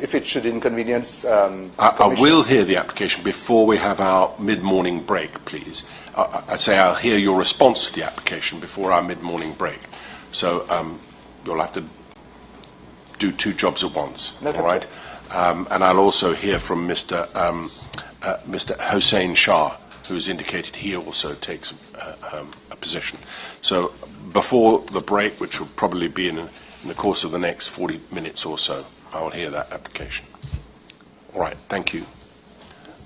if it should inconvenience
I will hear the application before we have our mid-morning break, please. I say I'll hear your response to the application before our mid-morning break. So you'll have to do two jobs at once, all right? And I'll also hear from Mr. Hossein Shah, who's indicated he also takes a position. So before the break, which will probably be in the course of the next 40 minutes or so, I will hear that application. All right, thank you.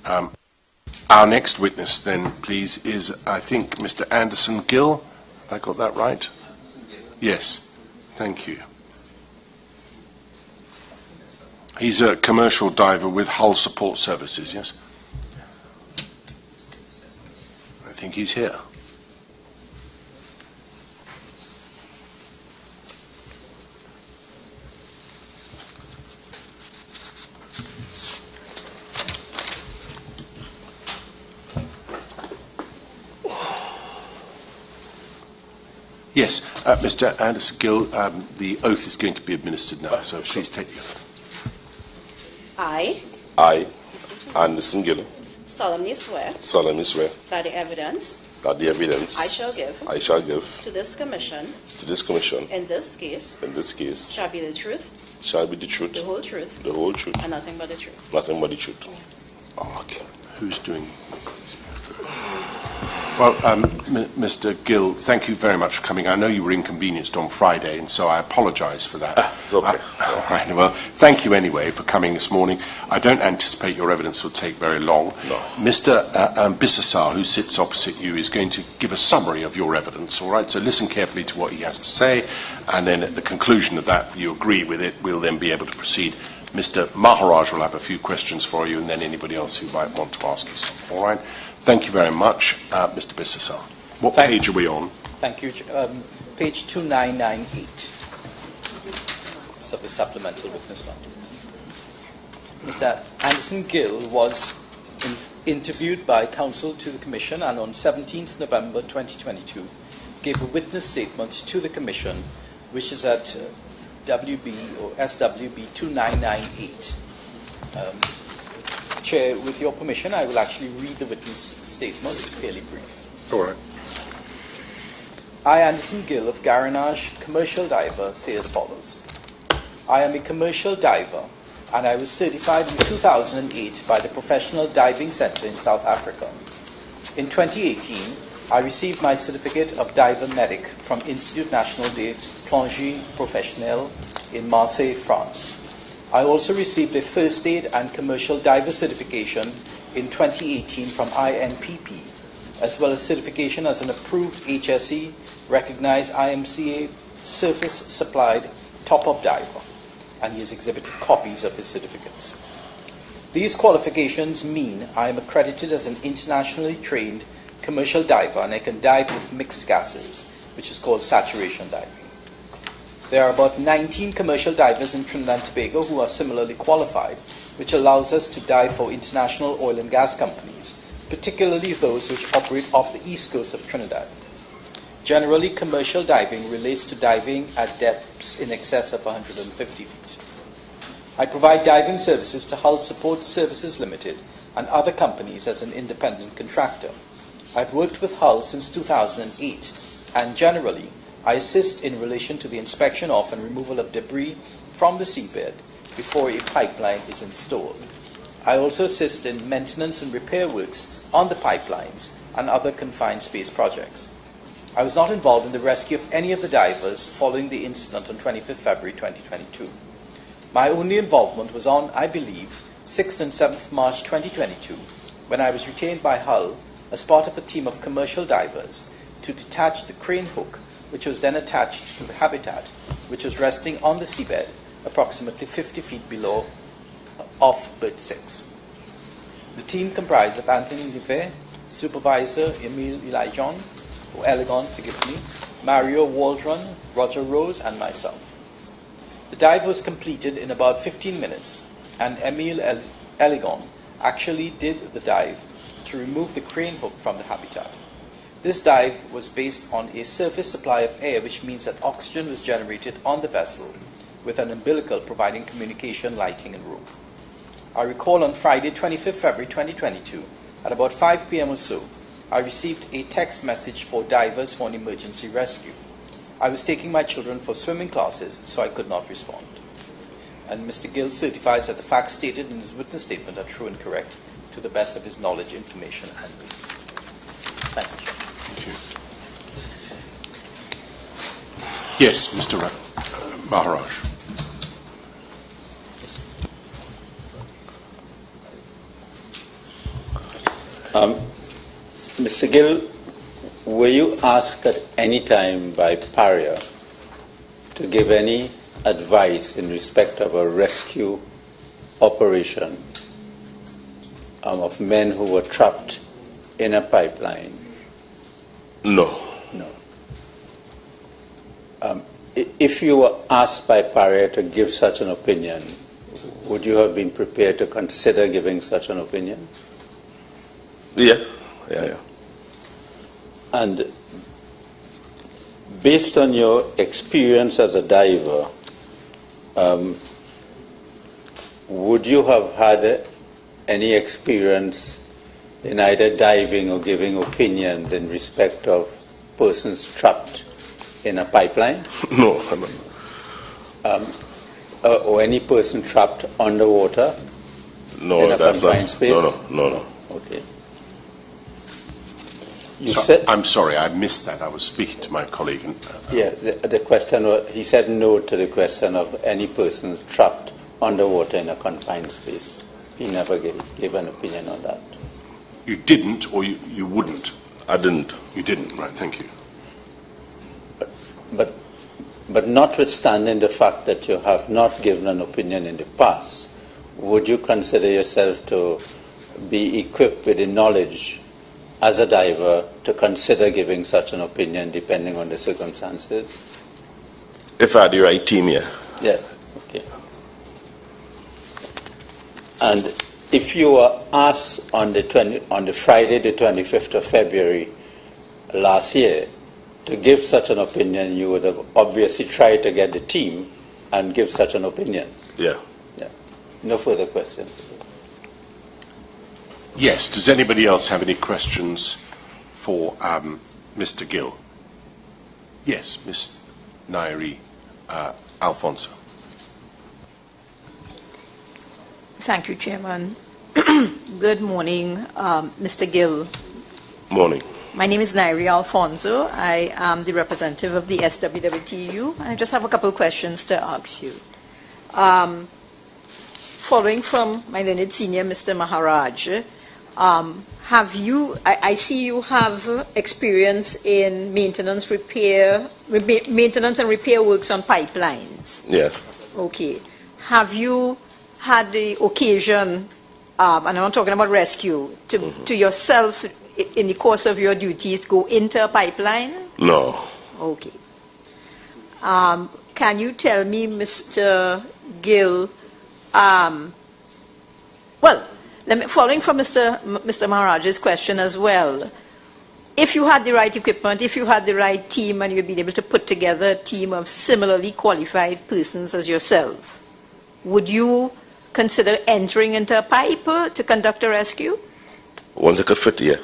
Our next witness then, please, is, I think, Mr. Anderson Gill. Have I got that right? Yes, thank you. He's a commercial diver with Hull Support Services, yes? I think he's here. Yes, Mr. Anderson Gill, the oath is going to be administered now, so please take the oath.
I,
Anderson Gill,
solemnly swear
that
the evidence
I shall give
to this commission
in
this case shall be the truth, the whole truth, and nothing but the truth.
Okay.
Who's doing? Well, Mr. Gill, thank you very much for coming. I know you were inconvenienced on Friday, and so I apologise for that.
It's okay.
All right, well, thank you anyway for coming this morning. I don't anticipate your evidence will take very long.
No.
Mr. Bissessar, who sits opposite you, is going to give a summary of your evidence, all right? So listen carefully to what he has to say, and then at the conclusion of that, if you agree with it, we'll then be able to proceed. Mr. Maharaj will have a few questions for you, and then anybody else who might want to ask you something, all right? Thank you very much, Mr. Bissessar. What page are we on?
Thank you. Page 2998 of the supplemental witness fund. Mr. Anderson Gill was interviewed by counsel to the Commission and on 17th November 2022 gave a witness statement to the Commission, which is at WB or SWB 2998. Chair, with your permission, I will actually read the witness statement. It's fairly brief.
All right.
I, Anderson Gill of Garanage Commercial Diver, say as follows. I am a commercial diver and I was certified in 2008 by the Professional Diving Centre in South Africa. In 2018, I received my certificate of diver medic from Institut National de Plongée Professionnelle in Marseille, France. I also received a first aid and commercial diver certification in 2018 from I.A.N. APP, as well as certification as an approved HSE recognized IMCA surface supplied top-up diver, and he has exhibited copies of his certificates. These qualifications mean I am accredited as an internationally trained commercial diver and I can dive with mixed gases, which is called saturation diving. There are about 19 commercial divers in Trinidad and Tobago who are similarly qualified, which allows us to dive for international oil and gas companies, particularly those which operate off the east coast of Trinidad. Generally, commercial diving relates to diving at depths in excess of 150 feet. I provide diving services to Hull Support Services Limited and other companies as an independent contractor. I've worked with Hull since 2008, and generally, I assist in relation to the inspection of and removal of debris from the seabed before a pipeline is installed. I also assist in maintenance and repair works on the pipelines and other confined space projects. I was not involved in the rescue of any of the divers following the incident on 25th February 2022. My only involvement was on, I believe, 6th and 7th March 2022, when I was retained by Hull as part of a team of commercial divers to detach the crane hook, which was then attached to the habitat, which was resting on the seabed approximately 50 feet below off Berth 6. The team comprised of Anthony Levet, Supervisor Emile Alleyne, forgive me, Mario Waldron, Roger Rose, and myself. The dive was completed in about 15 minutes, and Emile Alleyne actually did the dive to remove the crane hook from the habitat. This dive was based on a surface supply of air, which means that oxygen was generated on the vessel with an umbilical providing communication, lighting, and rope. I recall on Friday, 25th February 2022, at about 5 p.m. or so, I received a text message for divers for an emergency rescue. I was taking my children for swimming classes, so I could not respond. And Mr. Gill certifies that the facts stated in his witness statement are true and correct to the best of his knowledge, information, and belief. Thank you.
Thank you. Yes, Mr. Maharaj.
Mr. Gill, were you asked at any time by PARIA to give any advice in respect of a rescue operation of men who were trapped in a pipeline?
No.
No. If you were asked by PARIA to give such an opinion, would you have been prepared to consider giving such an opinion?
Yeah.
And based on your experience as a diver, would you have had any experience in either diving or giving opinions in respect of persons trapped in a pipeline?
No.
Or any person trapped underwater in a confined space?
No.
Okay.
I'm sorry, I missed that. I was speaking to my colleague.
The question was, he said no to the question of any person trapped underwater in a confined space. He never gave an opinion on that.
You didn't, or you wouldn't?
I didn't.
You didn't, right, thank you.
But notwithstanding the fact that you have not given an opinion in the past, would you consider yourself to be equipped with the knowledge as a diver to consider giving such an opinion depending on the circumstances?
If I had the right team, yeah.
Yeah, okay. And if you were asked on the Friday, the 25th of February last year, to give such an opinion, you would have obviously tried to get the team and give such an opinion.
Yeah.
No further questions.
Yes, does anybody else have any questions for Mr. Gill? Yes, Ms. Nairi Alfonso.
Thank you, Chairman. Good morning, Mr. Gill.
Morning.
My name is Nairi Alfonso. I am the representative of the SWWTU. I just have a couple of questions to ask you. Following from my learned senior, Mr. Maharaj, have you, I see you have experience in maintenance and repair works on pipelines.
Yes.
Okay. Have you had the occasion, and I'm not talking about rescue, to yourself, in the course of your duties, go into a pipeline?
No.
Okay. Can you tell me, Mr. Gill, following from Mr. Maharaj's question as well, if you had the right equipment, if you had the right team, and you'd been able to put together a team of similarly qualified persons as yourself, would you consider entering into a pipe to conduct a rescue?
Once it could fit, yeah.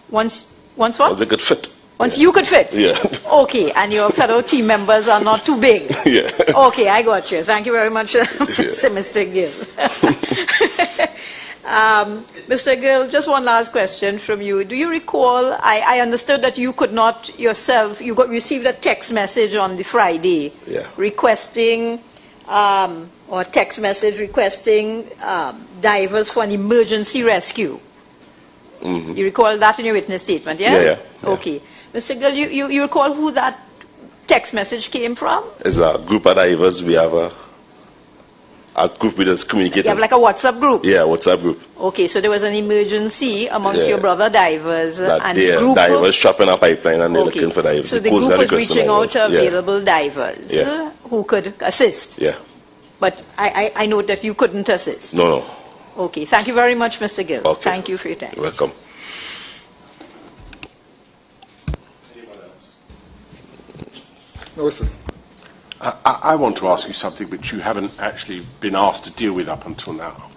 Once what?
Once it could fit.
Once you could fit?
Yeah.
Okay, and your fellow team members are not too big?
Yeah.
Okay, I got you. Thank you very much, Mr. Gill. Mr. Gill, just one last question from you. Do you recall, I understood that you could not yourself, you received a text message on the Friday requesting, divers for an emergency rescue. You recall that in your witness statement, yeah?
Yeah.
Okay. Mr. Gill, you recall who that text message came from?
It's a group of divers. We have a group with us communicating.
You have like a WhatsApp group?
Yeah, WhatsApp group.
Okay, so there was an emergency amongst your brother divers.
That
and
the
group
divers trapped in a pipeline and they're looking for divers.
So the group was reaching out to available divers
Yeah.
who could assist.
Yeah.
But I note that you couldn't assist.
No.
Okay, thank you very much, Mr. Gill.
Okay.
Thank you for your time.
You're welcome.
No, sir.
I want to ask you something which you haven't actually been asked to deal with up until now.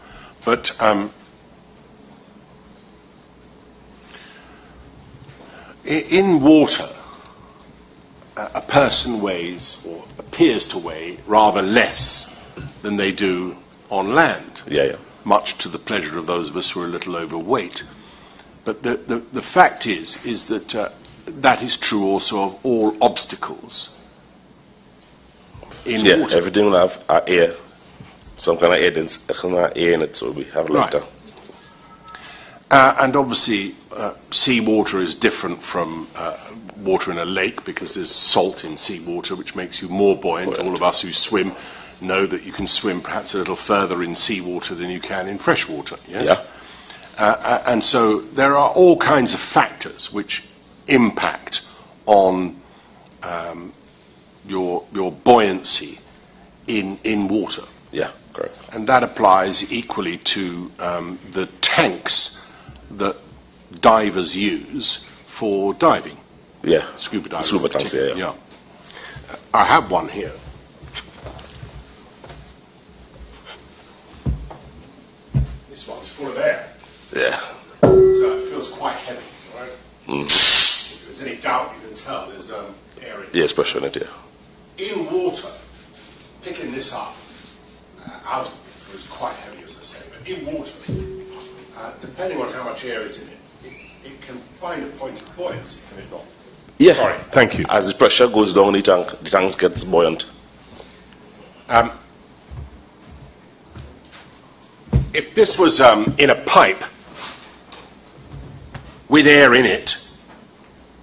But in water, a person weighs or appears to weigh rather less than they do on land.
Yeah.
Much to the pleasure of those of us who are a little overweight. But the fact is that that is true also of all obstacles in water.
Everything will have air, some kind of air in it, so we have like that.
And obviously, seawater is different from water in a lake because there's salt in seawater, which makes you more buoyant. All of us who swim know that you can swim perhaps a little further in seawater than you can in freshwater. Yes.
Yeah.
And so there are all kinds of factors which impact on your buoyancy in water.
Yeah, correct.
And that applies equally to the tanks that divers use for diving.
Yeah.
Scuba diving.
Scuba tanks, yeah.
I have one here. This one's full of air.
Yeah.
So it feels quite heavy, right? If there's any doubt, you can tell there's air in it.
Yeah, it's pressure in it, yeah.
In water, picking this up out of water is quite heavy, as I say, but in water, depending on how much air is in it, it can find a point of buoyancy, can it not?
Yeah.
Sorry, thank you.
As the pressure goes down, the tank gets buoyant.
If this was in a pipe with air in it,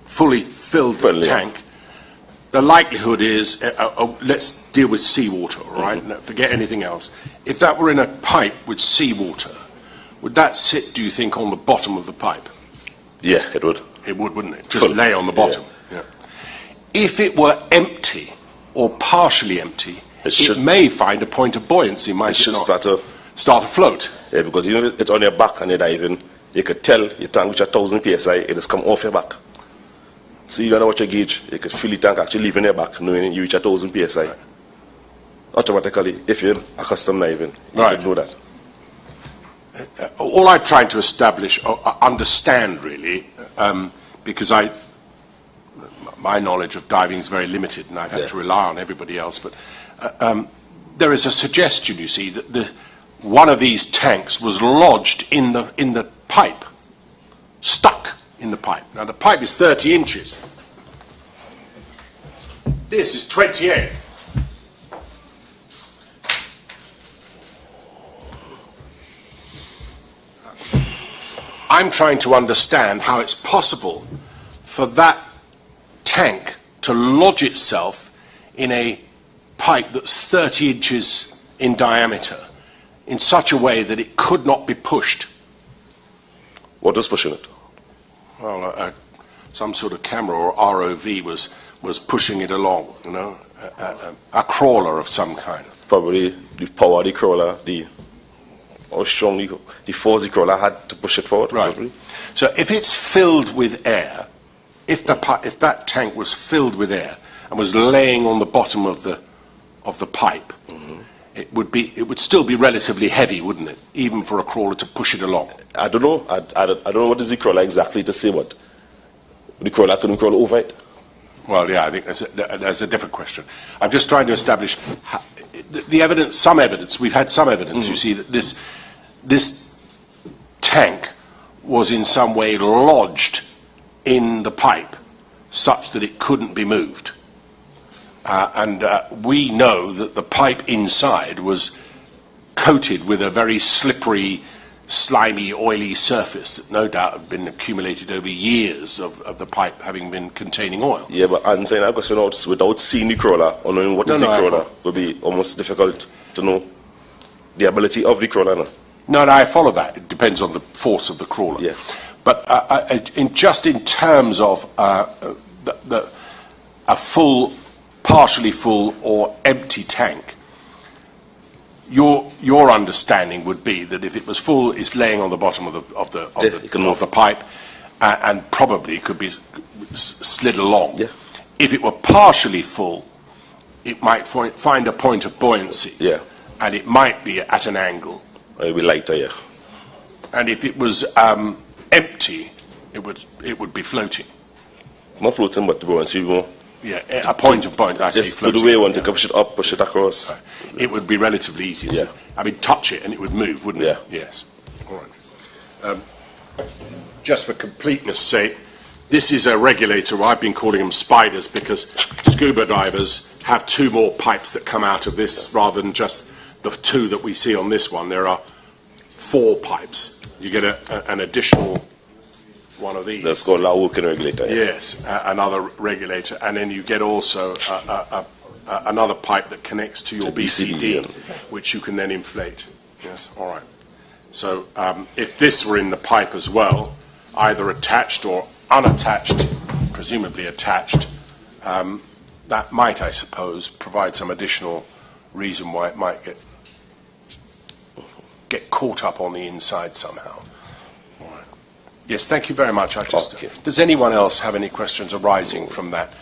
fully filled tank, the likelihood is, let's deal with seawater, all right? No, forget anything else. If that were in a pipe with seawater, would that sit, do you think, on the bottom of the pipe?
Yeah, it would.
It would, wouldn't it? Just lay on the bottom. Yeah. If it were empty or partially empty, it may find a point of buoyancy, might it not? Start to float.
Yeah, because even if it's on your back and you're diving, you could tell your tank which 1,000 psi, it has come off your back. So you don't know what your gauge, you could feel the tank actually leaving your back, knowing you reach 1,000 psi. Right. Automatically, if you're accustomed diving, you could know that.
All I'm trying to establish, understand really, because my knowledge of diving is very limited and I've had to rely on everybody else, but there is a suggestion, you see, that one of these tanks was lodged in the pipe, stuck in the pipe. Now the pipe is 30 inches. This is 28. I'm trying to understand how it's possible for that tank to lodge itself in a pipe that's 30 inches in diameter in such a way that it could not be pushed.
What was pushing it?
Well, some sort of camera or ROV was pushing it along, you know, a crawler of some kind.
Probably the power of the crawler, how strong the force the crawler had to push it forward.
Right.
Probably.
So if it's filled with air, if that tank was filled with air and was laying on the bottom of the pipe, it would still be relatively heavy, wouldn't it? Even for a crawler to push it along.
I don't know. I don't know what is the crawler exactly to say, but the crawler couldn't crawl over it.
Well, yeah, I think that's a different question. I'm just trying to establish the evidence. Some evidence. We've had some evidence. You see that this tank was in some way lodged in the pipe, such that it couldn't be moved. And we know that the pipe inside was coated with a very slippery slimy, oily surface that no doubt had been accumulated over years of the pipe having been containing oil.
Yeah, but answering that question without seeing the crawler or knowing what is the crawler would be almost difficult to know the ability of the crawler.
No, I follow that. It depends on the force of the crawler.
Yeah.
But just in terms of a full, partially full, or empty tank, your understanding would be that if it was full, it's laying on the bottom of the pipe, and probably could be slid along.
Yeah.
If it were partially full, it might find a point of buoyancy.
Yeah.
And it might be at an angle.
It would be lighter, yeah.
And if it was empty, it would be floating.
Not floating, but the buoyancy more.
Yeah, a point of buoyancy. I say
just
floating.
to the way you want to push it up, push it across.
Right. It would be relatively easy.
Yeah.
I mean, touch it and it would move, wouldn't
it?
Yes. All right. Just for completeness' sake, this is a regulator. I've been calling them spiders because scuba divers have 2 more pipes that come out of this rather than just the 2 that we see on this one. There are 4 pipes. You get an additional one of these.
That's called a working regulator. Yeah.
Yes, another regulator, and then you get also another pipe that connects to your BCD, which you can then inflate. Yes, all right. So if this were in the pipe as well, either attached or unattached, presumably attached, that might, I suppose, provide some additional reason why it might get caught up on the inside somehow. All right. Yes, thank you very much. Does anyone else have any questions arising from that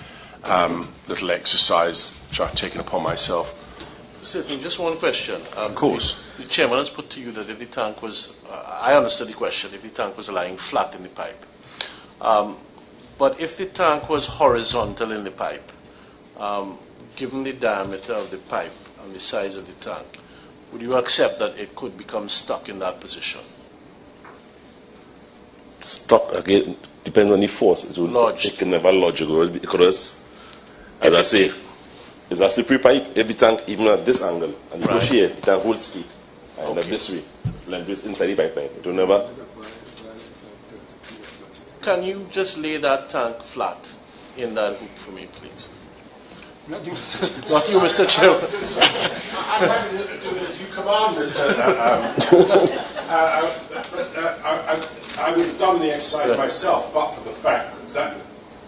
little exercise which I've taken upon myself?
Certainly, just one question.
Of course.
The chairman has put to you that if the tank was, I understood the question, if the tank was lying flat in the pipe. But if the tank was horizontal in the pipe, given the diameter of the pipe and the size of the tank, would you accept that it could become stuck in that position?
Stuck, again, depends on the force. It can never lodge because, as I say, it's a slippery pipe. If the tank, even at this angle, and you push here, the tank holds straight. And like this way, like this inside the pipeline. It will never.
Can you just lay that tank flat in that hoop for me, please?
Not you,
Mr. Chairman.
I'm happy to do it as you command, Mr. I would have done the exercise myself, but for the fact that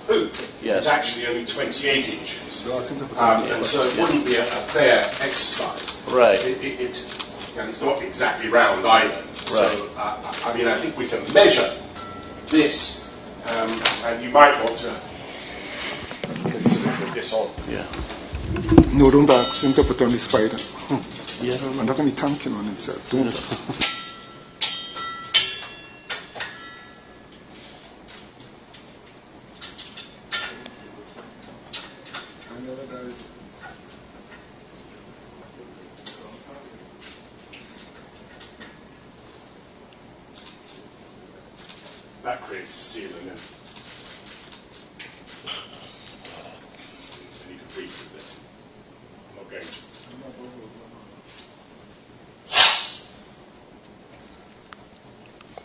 hoop is actually only 28 inches. And so it wouldn't be a fair exercise.
Right.
And it's not exactly round either. Right. So, I mean, I think we can measure this, and you might want to consider put this on.
Yeah.
No, don't ask him to put on the spider.
Yeah.
I'm not going to be tanking on himself. Don't.
That creates a seal in it. And you can breathe with it. I'm not going to.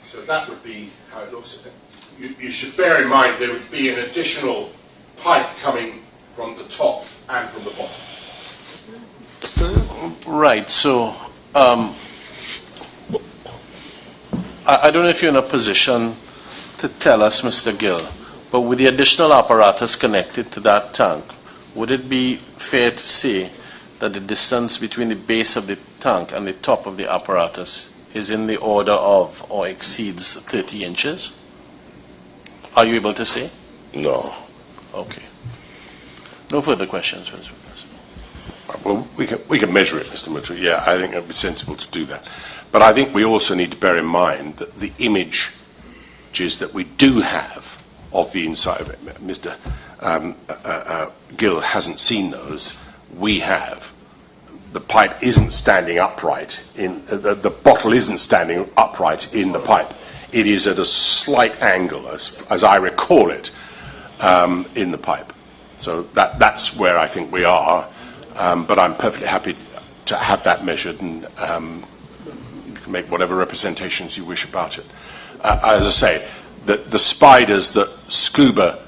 So that would be how it looks. You should bear in mind there would be an additional pipe coming from the top and from the bottom.
Right, so I don't know if you're in a position to tell us, Mr. Gill, but with the additional apparatus connected to that tank, would it be fair to say that the distance between the base of the tank and the top of the apparatus is in the order of or exceeds 30 inches? Are you able to say?
No.
Okay. No further questions, Mr. Witness.
Well, we can measure it, Mr. Mutlu. Yeah, I think it would be sensible to do that. But I think we also need to bear in mind that the images that we do have of the inside of it, Mr. Gill hasn't seen those. We have. The pipe isn't standing upright. The bottle isn't standing upright in the pipe. It is at a slight angle, as I recall it, in the pipe. So that's where I think we are. But I'm perfectly happy to have that measured and can make whatever representations you wish about it. As I say, the spiders that scuba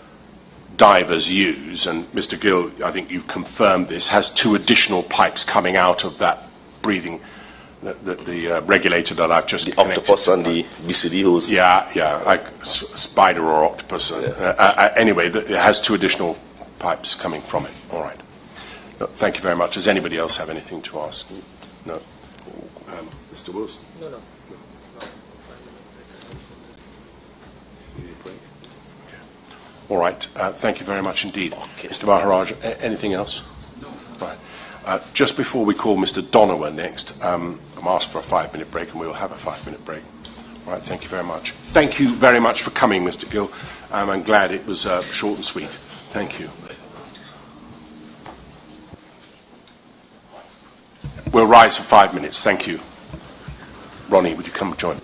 divers use, and Mr. Gill, I think you've confirmed this, has 2 additional pipes coming out of that breathing, the regulator that I've just connected.
The octopus and the BCD hose.
Yeah, like spider or octopus. Anyway, it has 2 additional pipes coming from it. All right. No, thank you very much. Does anybody else have anything to ask? No. Mr. Wilson?
No.
All right. Thank you very much indeed. Okay. Mr. Maharaj, anything else? No. Right. Just before we call Mr. Donowa next, I'm asked for a 5-minute break, and we will have a 5-minute break. All right. Thank you very much. Thank you very much for coming, Mr. Gill. I'm glad it was short and sweet. Thank you. We'll rise for 5 minutes. Thank you. Ronnie, would you come join?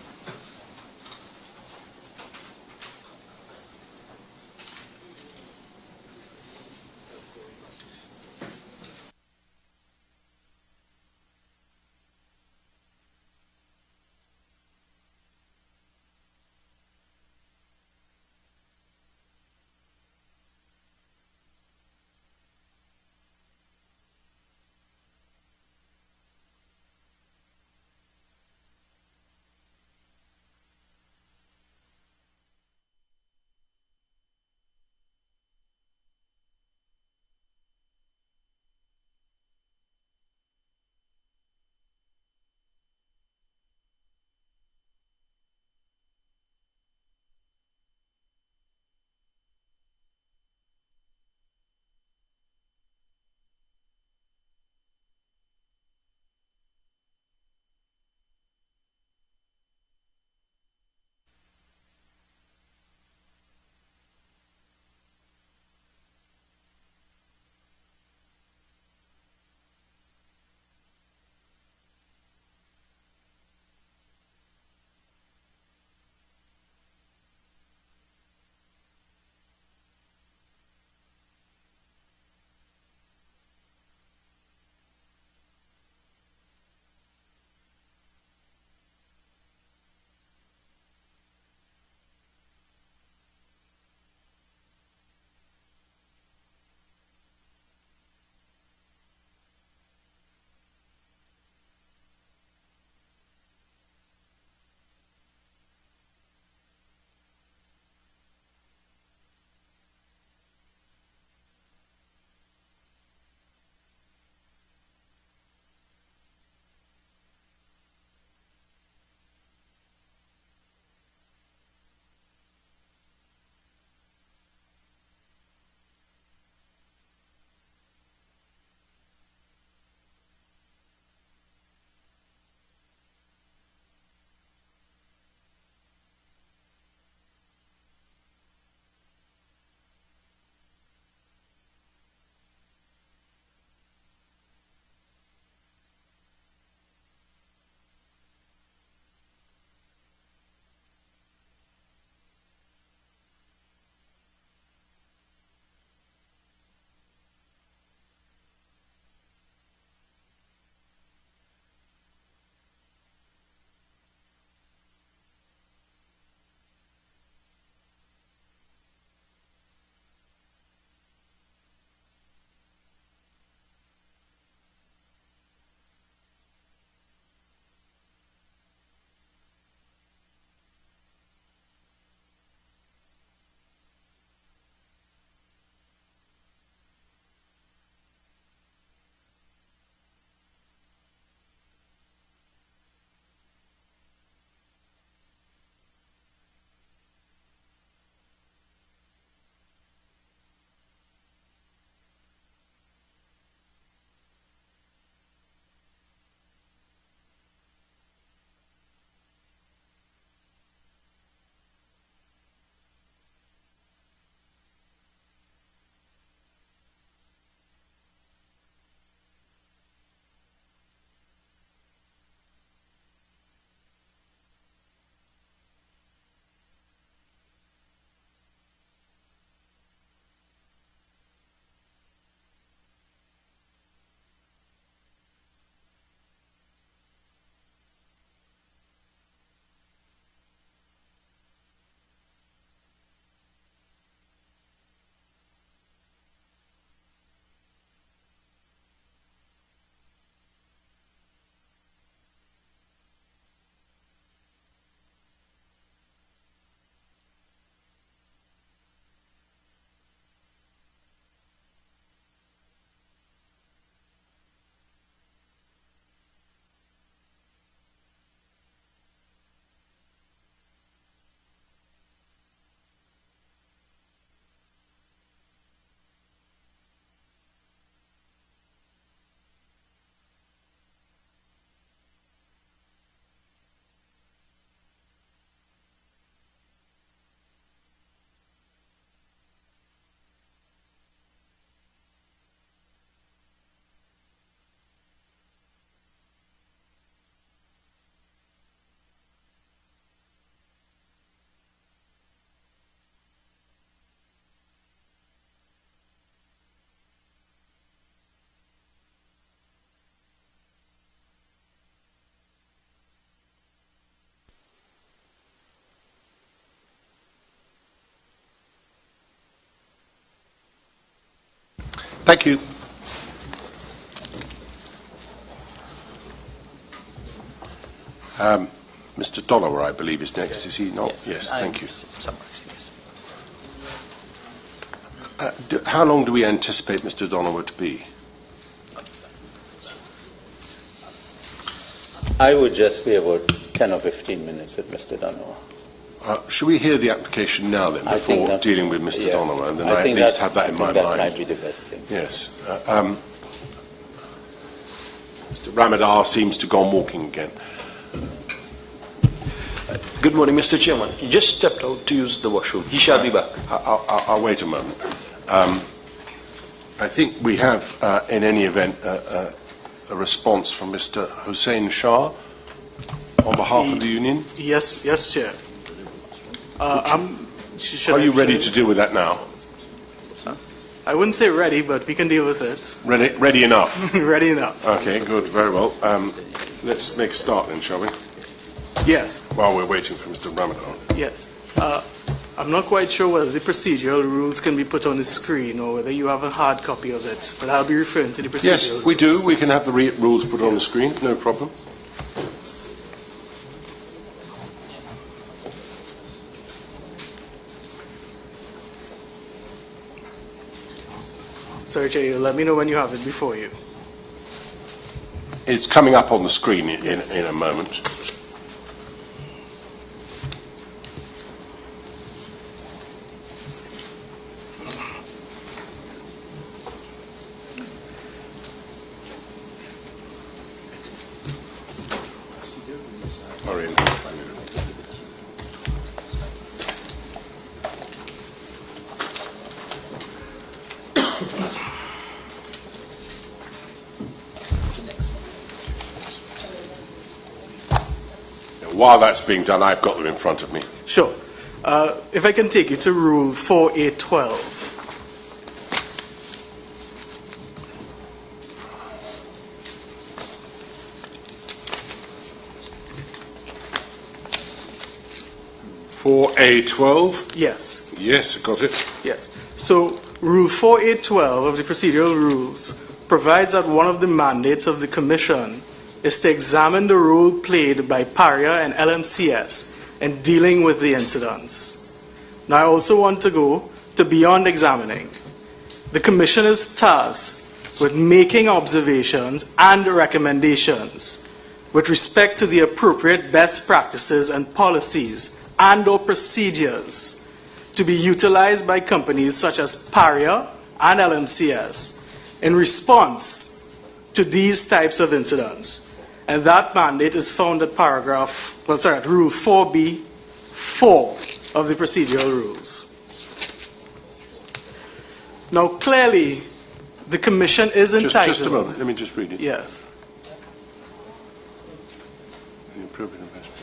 Thank you. Mr. Donower, I believe, is next. Is he not? Yes, thank you. How long do we anticipate Mr. Donower to be?
I would just be about 10 or 15 minutes with Mr. Donower.
Should we hear the application now, then, before dealing with Mr. Donower? And then I at least have that in my mind.
That might be the best thing.
Yes. Mr. Ramadar seems to have gone walking again.
Good morning, Mr. Chairman. He just stepped out to use the washroom. He shall be back.
I'll wait a moment. I think we have, in any event, a response from Mr. Hussein Shah on behalf of the union.
Yes, Chair.
Are you ready to deal with that now?
I wouldn't say ready, but we can deal with it.
Ready enough?
Ready enough.
Okay, good, very well. Let's make a start then, shall we?
Yes.
While we're waiting for Mr. Ramadan.
Yes. I'm not quite sure whether the procedural rules can be put on the screen or whether you have a hard copy of it, but I'll be referring to the procedural rules.
Yes, we do. We can have the rules put on the screen, no problem.
Sorry, Chair, let me know when you have it before you.
It's coming up on the screen in a moment. While that's being done, I've got them in front of me.
Sure. If I can take you to Rule 4.8.12.
For A12?
Yes.
Yes, got it.
Yes. So Rule 4.8.12 of the procedural rules provides that one of the mandates of the Commission is to examine the role played by PARIA and LMCS in dealing with the incidents. Now, I also want to go to beyond examining. The Commission is tasked with making observations and recommendations with respect to the appropriate best practices and policies and/or procedures to be utilized by companies such as PARIA and LMCS in response to these types of incidents. And that mandate is found at at Rule 4B.4 of the procedural rules. Now, clearly, the Commission is entitled...
Just a moment, let me just read it.
Yes.
The appropriate investment.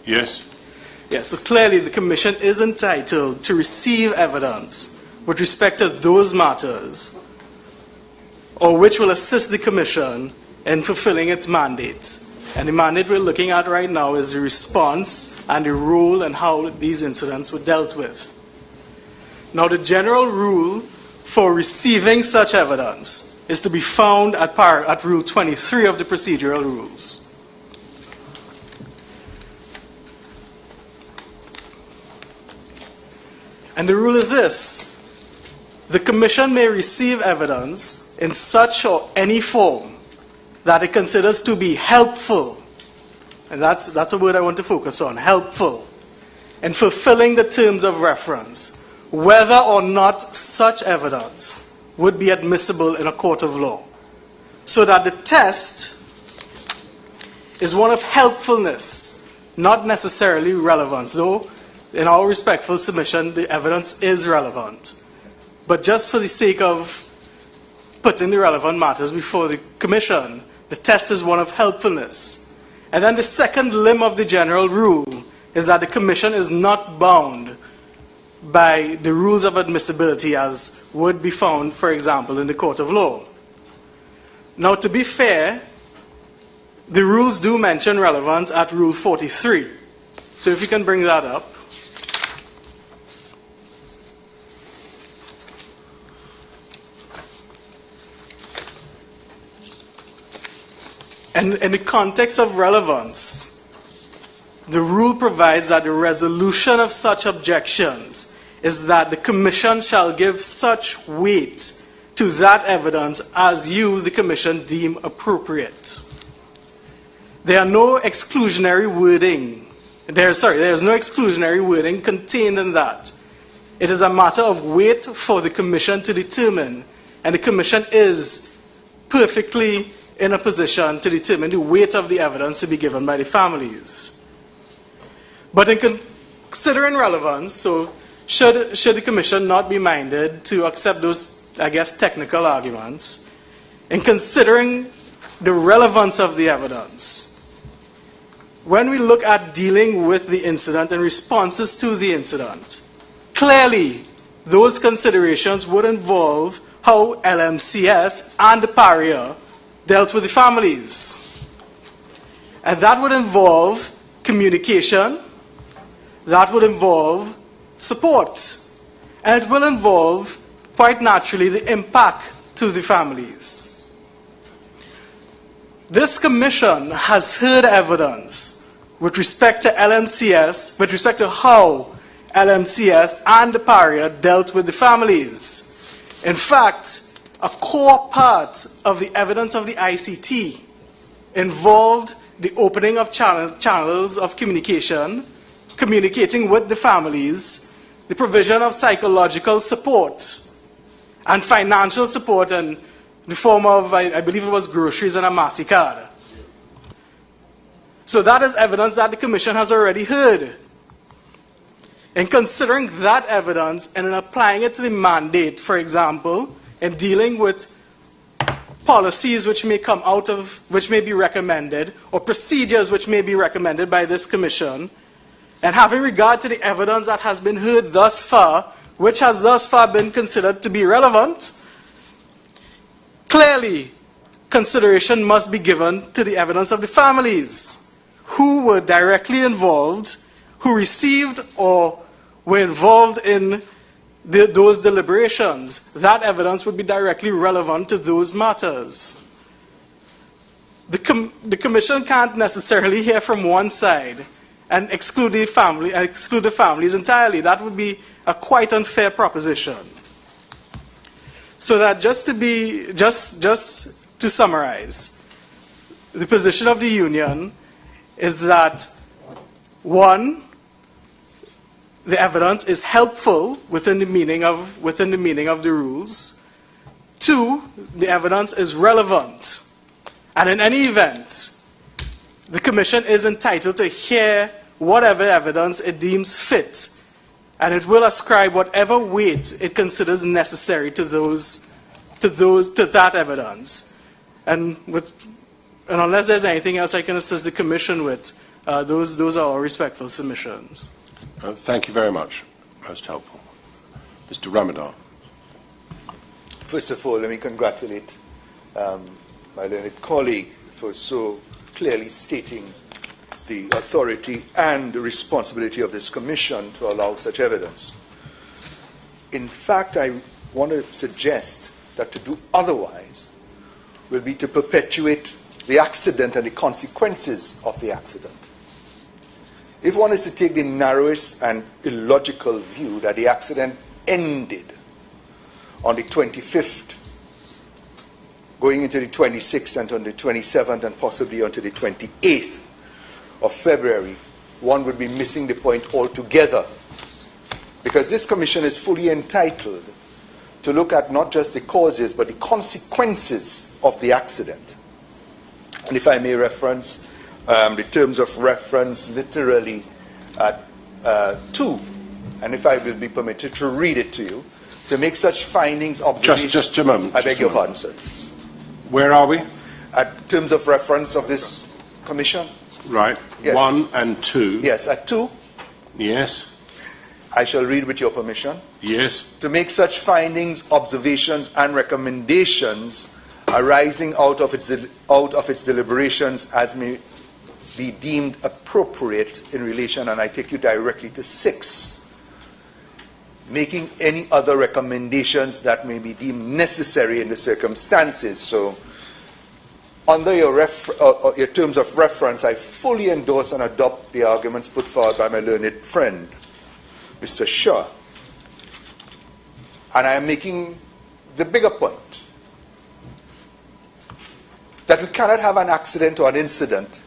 Yes.
Yes, so clearly the Commission is entitled to receive evidence with respect to those matters, or which will assist the Commission in fulfilling its mandate. And the mandate we're looking at right now is the response and the role and how these incidents were dealt with. Now, the general rule for receiving such evidence is to be found at Rule 23 of the procedural rules. And the rule is this: the Commission may receive evidence in such or any form that it considers to be helpful, and that's a word I want to focus on, helpful, in fulfilling the terms of reference, whether or not such evidence would be admissible in a court of law. So that the test is one of helpfulness, not necessarily relevance, though in our respectful submission, the evidence is relevant. But just for the sake of putting the relevant matters before the Commission, the test is one of helpfulness. And then the second limb of the general rule is that the Commission is not bound by the rules of admissibility as would be found, for example, in the court of law. Now, to be fair, the rules do mention relevance at Rule 43. So if you can bring that up. And in the context of relevance, the rule provides that the resolution of such objections is that the Commission shall give such weight to that evidence as you, the Commission, deem appropriate. There is no exclusionary wording contained in that. It is a matter of weight for the Commission to determine, and the Commission is perfectly in a position to determine the weight of the evidence to be given by the families. But in considering relevance, so should the Commission not be minded to accept those, I guess, technical arguments, in considering the relevance of the evidence, when we look at dealing with the incident and responses to the incident, clearly those considerations would involve how LMCS and the PARIA dealt with the families. And that would involve communication, that would involve support, and it will involve, quite naturally, the impact to the families. This Commission has heard evidence with respect to LMCS, with respect to how LMCS and the PARIA dealt with the families. In fact, a core part of the evidence of the ICT involved the opening of channels of communication, communicating with the families, the provision of psychological support, and financial support in the form of, I believe it was groceries and a MasterCard. So that is evidence that the Commission has already heard. In considering that evidence and in applying it to the mandate, for example, in dealing with policies which may come out of, which may be recommended, or procedures which may be recommended by this Commission, and having regard to the evidence that has been heard thus far, which has thus far been considered to be relevant, clearly consideration must be given to the evidence of the families who were directly involved, who received or were involved in those deliberations. That evidence would be directly relevant to those matters. The Commission can't necessarily hear from one side and exclude the families entirely. That would be a quite unfair proposition. So that just to summarize, the position of the Union is that, one, the evidence is helpful within the meaning of the rules. Two, the evidence is relevant. And in any event, the Commission is entitled to hear whatever evidence it deems fit, and it will ascribe whatever weight it considers necessary to that evidence. And unless there's anything else I can assist the Commission with, those are our respectful submissions.
Thank you very much. Most helpful. Mr. Ramadan.
First of all, let me congratulate my learned colleague for so clearly stating the authority and the responsibility of this Commission to allow such evidence. In fact, I want to suggest that to do otherwise will be to perpetuate the accident and the consequences of the accident. If one is to take the narrowest and illogical view that the accident ended on the 25th, going into the 26th and on the 27th and possibly onto the 28th of February, one would be missing the point altogether. Because this Commission is fully entitled to look at not just the causes but the consequences of the accident. And if I may reference the terms of reference literally at 2, and if I will be permitted to read it to you, to make such findings, observations...
Just a moment.
I beg your pardon, sir.
Where are we?
At terms of reference of this Commission.
Right.
Yes.
1 and 2.
Yes, at 2.
Yes.
I shall read with your permission.
Yes.
To make such findings, observations, and recommendations arising out of its deliberations as may be deemed appropriate in relation, and I take you directly to 6, making any other recommendations that may be deemed necessary in the circumstances. So under your terms of reference, I fully endorse and adopt the arguments put forward by my learned friend, Mr. Shaw. And I am making the bigger point that we cannot have an accident or an incident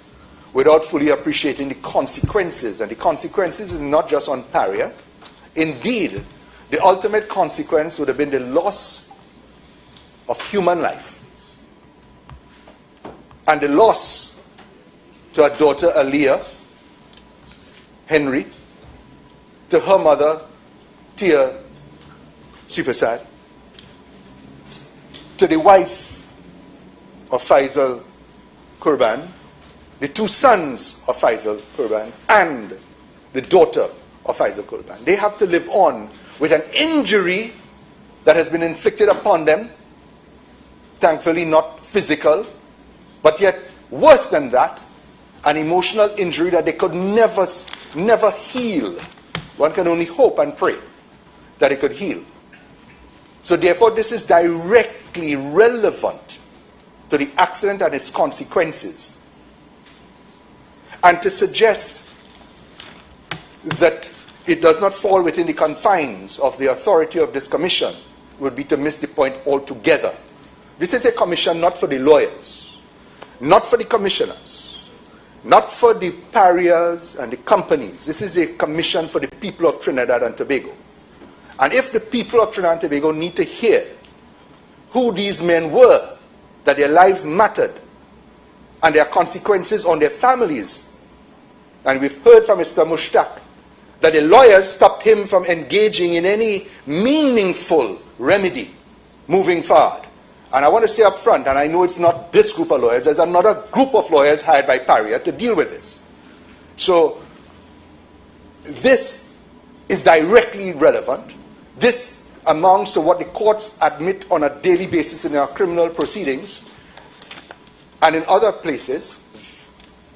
without fully appreciating the consequences. And the consequences is not just on PARIA. Indeed, the ultimate consequence would have been the loss of human life and the loss to her daughter Aaliyah Henry, to her mother Tia Supersad, to the wife of Faisal Kurban, the 2 sons of Faisal Kurban, and the daughter of Faisal Kurban. They have to live on with an injury that has been inflicted upon them, thankfully not physical, but yet worse than that, an emotional injury that they could never heal. One can only hope and pray that it could heal. So therefore, this is directly relevant to the accident and its consequences. And to suggest that it does not fall within the confines of the authority of this commission would be to miss the point altogether. This is a commission not for the lawyers, not for the commissioners, not for the parias and the companies. This is a commission for the people of Trinidad and Tobago. And if the people of Trinidad and Tobago need to hear who these men were, that their lives mattered, and their consequences on their families, and we've heard from Mr. Mushtaq that the lawyers stopped him from engaging in any meaningful remedy moving forward. And I want to say up front, and I know it's not this group of lawyers, there's another group of lawyers hired by PARIA to deal with this. So this is directly relevant. This amounts to what the courts admit on a daily basis in our criminal proceedings and in other places,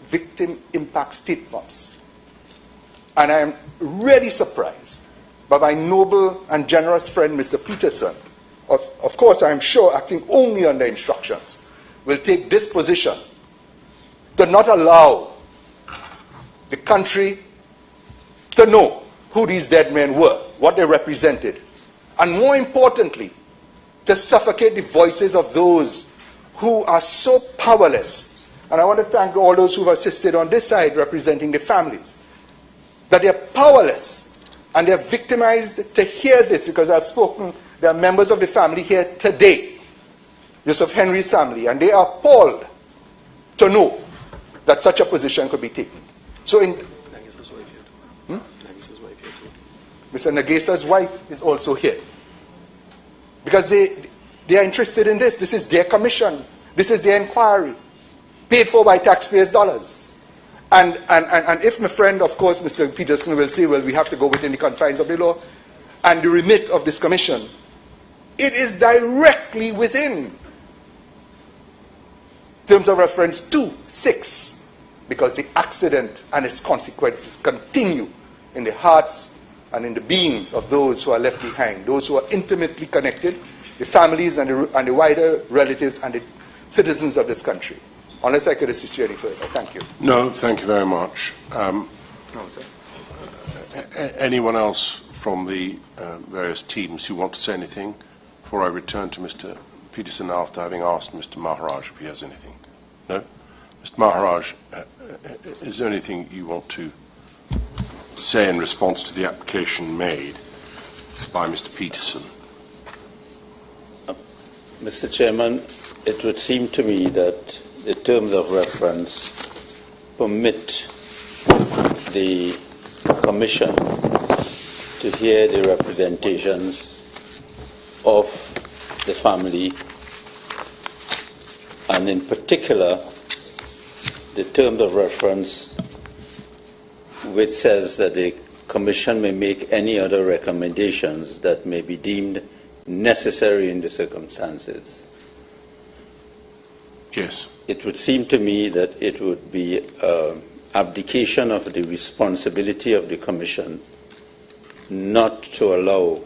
victim impact statements. And I am really surprised by my noble and generous friend, Mr. Peterson. Of course, I am sure, acting only under instructions, will take this position to not allow the country to know who these dead men were, what they represented, and more importantly, to suffocate the voices of those who are so powerless. And I want to thank all those who have assisted on this side representing the families, that they are powerless and they are victimized to hear this, because I've spoken, there are members of the family here today, Joseph Henry's family, and they are appalled to know that such a position could be taken. So in Mr. Nagesa's wife is also here, because they are interested in this. This is their commission. This is their inquiry, paid for by taxpayers' dollars. And if my friend, of course, Mr. Peterson will say, well, we have to go within the confines of the law and the remit of this commission, it is directly within terms of reference 2(6), because the accident and its consequences continue in the hearts and in the beings of those who are left behind, those who are intimately connected, the families and the wider relatives and the citizens of this country. Unless I could assist you any further. Thank you.
No, thank you very much.
No, sir.
Anyone else from the various teams who want to say anything before I return to Mr. Peterson after having asked Mr. Maharaj if he has anything? No? Mr. Maharaj, is there anything you want to say in response to the application made by Mr. Peterson?
Mr. Chairman, it would seem to me that the terms of reference permit the Commission to hear the representations of the family, and in particular the terms of reference which says that the Commission may make any other recommendations that may be deemed necessary in the circumstances.
Yes.
It would seem to me that it would be abdication of the responsibility of the Commission not to allow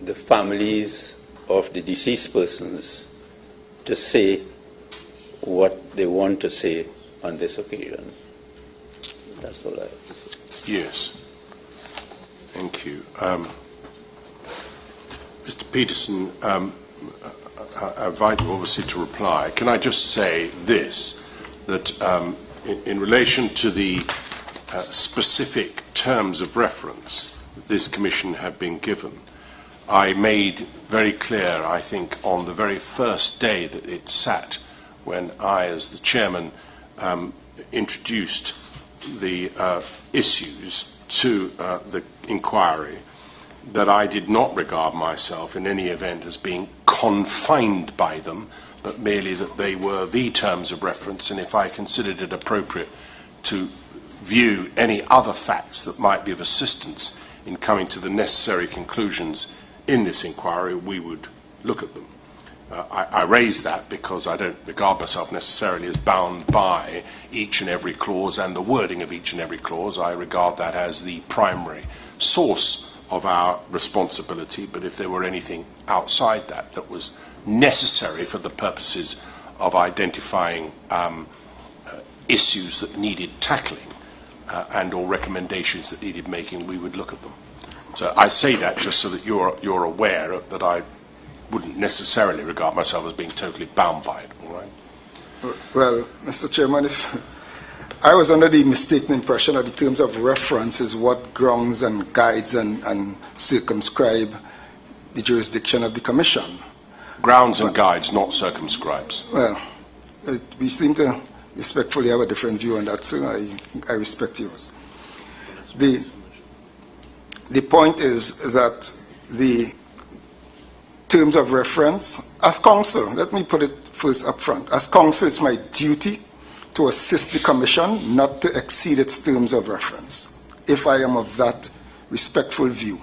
the families of the deceased persons to say what they want to say on this occasion. That's all I have to say.
Yes. Thank you. Mr. Peterson, I invite you obviously to reply. Can I just say this, that in relation to the specific terms of reference that this Commission have been given, I made very clear, I think, on the very first day that it sat, when I, as the Chairman, introduced the issues to the inquiry, that I did not regard myself in any event as being confined by them, but merely that they were the terms of reference, and if I considered it appropriate to view any other facts that might be of assistance in coming to the necessary conclusions in this inquiry, we would look at them. I raise that because I don't regard myself necessarily as bound by each and every clause and the wording of each and every clause. I regard that as the primary source of our responsibility, but if there were anything outside that that was necessary for the purposes of identifying issues that needed tackling and or recommendations that needed making, we would look at them. So I say that just so that you're aware that I wouldn't necessarily regard myself as being totally bound by it, all right?
Well, Mr. Chairman, if I was under the mistaken impression that the terms of reference is what grounds and guides and circumscribe the jurisdiction of the Commission.
Grounds and guides, not circumscribes.
Well, we seem to respectfully have a different view on that, so I respect yours. The point is that the terms of reference, as counsel, let me put it first up front, as counsel, it's my duty to assist the Commission not to exceed its terms of reference, if I am of that respectful view.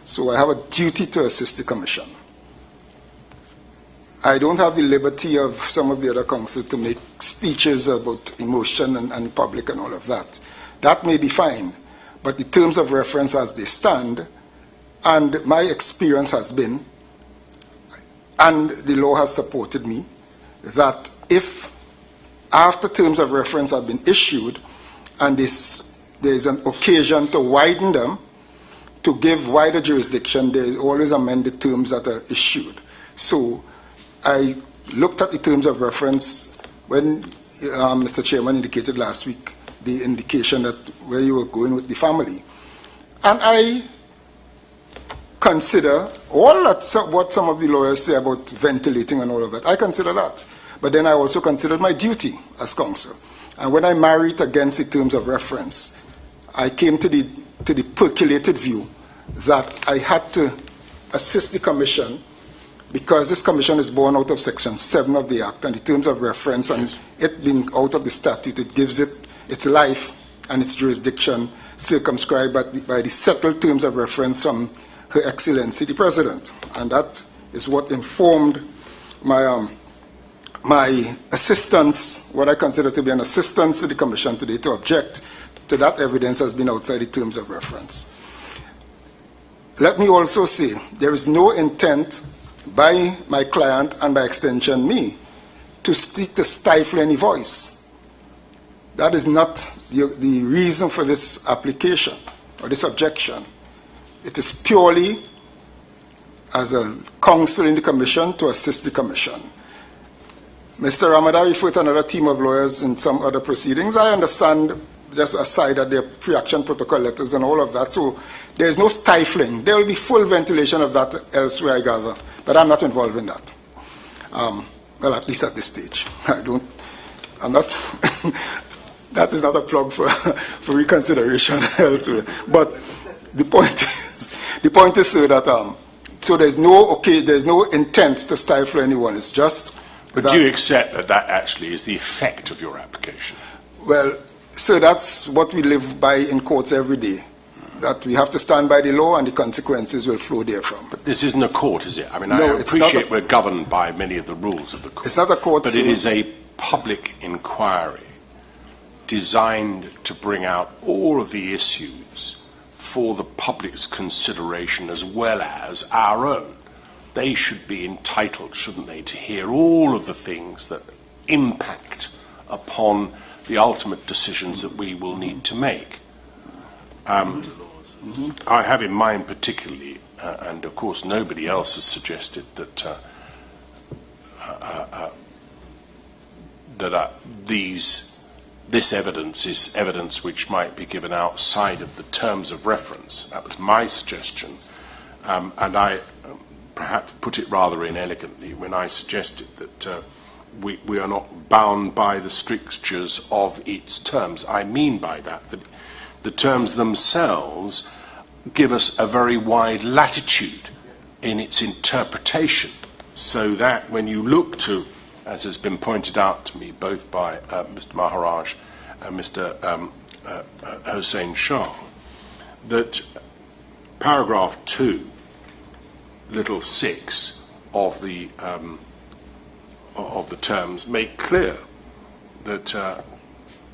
So I have a duty to assist the Commission. I don't have the liberty of some of the other counsel to make speeches about emotion and public and all of that. That may be fine, but the terms of reference as they stand, and my experience has been, and the law has supported me, that if after terms of reference have been issued and there is an occasion to widen them, to give wider jurisdiction, there is always amended terms that are issued. So I looked at the terms of reference when Mr. Chairman indicated last week the indication that where you were going with the family. And I consider all that, what some of the lawyers say about ventilating and all of that. I consider that. But then I also considered my duty as counsel. And when I married against the terms of reference, I came to the percolated view that I had to assist the Commission because this Commission is born out of Section 7 of the Act and the terms of reference, and it being out of the statute, it gives it its life and its jurisdiction circumscribed by the settled terms of reference from Her Excellency the President. And that is what informed my my assistance, what I consider to be an assistance to the Commission today to object to that evidence has been outside the terms of reference. Let me also say, there is no intent by my client and by extension me to seek to stifle any voice. That is not the reason for this application or this objection. It is purely as a counsel in the Commission to assist the Commission. Mr. Ramadan referred to another team of lawyers in some other proceedings. I understand, just aside, that there are pre-action protocol letters and all of that, so there is no stifling. There will be full ventilation of that elsewhere, I gather, but I'm not involved in that. Well, at least at this stage. I'm not, that is not a plug for reconsideration elsewhere. But the point is so that, so there's no intent to stifle anyone. It's just.
But do you accept that that actually is the effect of your application?
Well, so that's what we live by in courts every day. that we have to stand by the law and the consequences will flow therefrom.
But this isn't a court, is it? I mean,
No,
I
it's not
appreciate we're governed by many of the rules of the court.
It's not a court,
but
sir.
it is a public inquiry designed to bring out all of the issues for the public's consideration as well as our own. They should be entitled, shouldn't they, to hear all of the things that impact upon the ultimate decisions that we will need to make. I have in mind particularly, and of course nobody else has suggested that this evidence is evidence which might be given outside of the terms of reference. That was my suggestion, and I perhaps put it rather inelegantly when I suggested that we are not bound by the strictures of its terms. I mean by that the terms themselves give us a very wide latitude in its interpretation, so that when you look to, as has been pointed out to me both by Mr. Maharaj and Mr. Hossain Shah, that paragraph 2, little 6 of the terms make clear that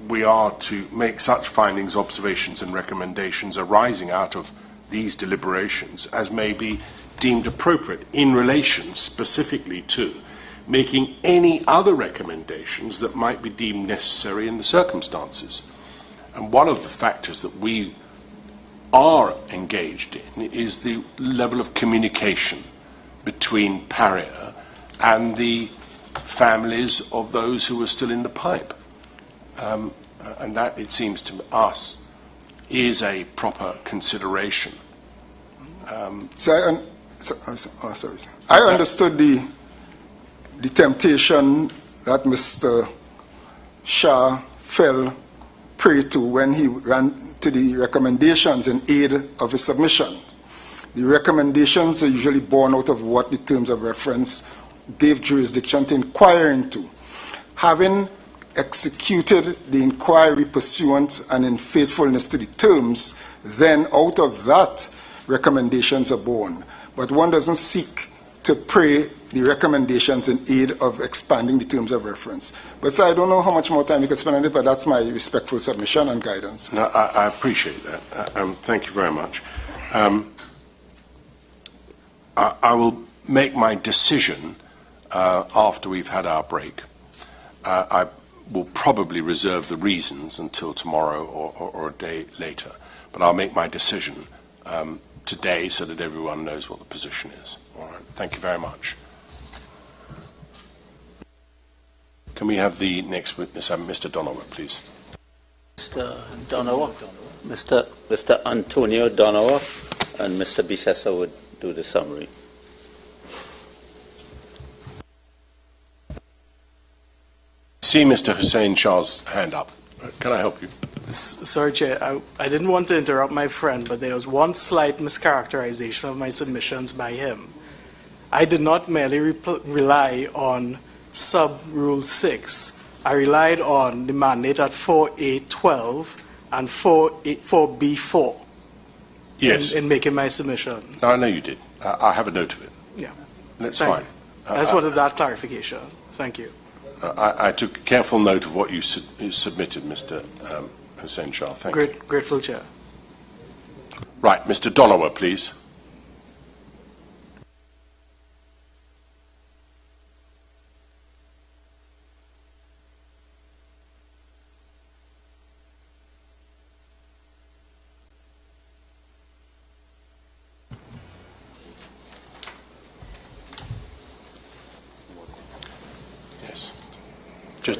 we are to make such findings, observations and recommendations arising out of these deliberations as may be deemed appropriate in relation specifically to making any other recommendations that might be deemed necessary in the circumstances. And one of the factors that we are engaged in is the level of communication between PARIA and the families of those who are still in the pipe. And that, it seems to us, is a proper consideration.
I understood the temptation that Mr. Shah fell prey to when he ran to the recommendations in aid of his submission. The recommendations are usually born out of what the terms of reference gave jurisdiction to inquire into. Having executed the inquiry pursuant and in faithfulness to the terms, then out of that, recommendations are born. But one doesn't seek to pray the recommendations in aid of expanding the terms of reference. But so I don't know how much more time you can spend on it, but that's my respectful submission and guidance.
No, I appreciate that. Thank you very much. I will make my decision after we've had our break. I will probably reserve the reasons until tomorrow or a day later, but I'll make my decision today so that everyone knows what the position is. All right. Thank you very much. Can we have the next witness, Mr. Donowa, please?
Mr. Donowa. Mr. Antonio Donowa and Mr. Bisessa would do the summary.
See Mr. Hossain Shah's hand up. Can I help you?
Sorry, Chair. I didn't want to interrupt my friend, but there was one slight mischaracterization of my submissions by him. I did not merely rely on sub-rule 6. I relied on the mandate at 4A12 and 4B4
yes.
in making my submission.
No, I know you did. I have a note of it.
Yeah.
That's fine.
I just wanted that clarification. Thank you.
I took careful note of what you submitted, Mr. Hossain Shah. Thank you.
Grateful, Chair.
Right, Mr. Donowa, please.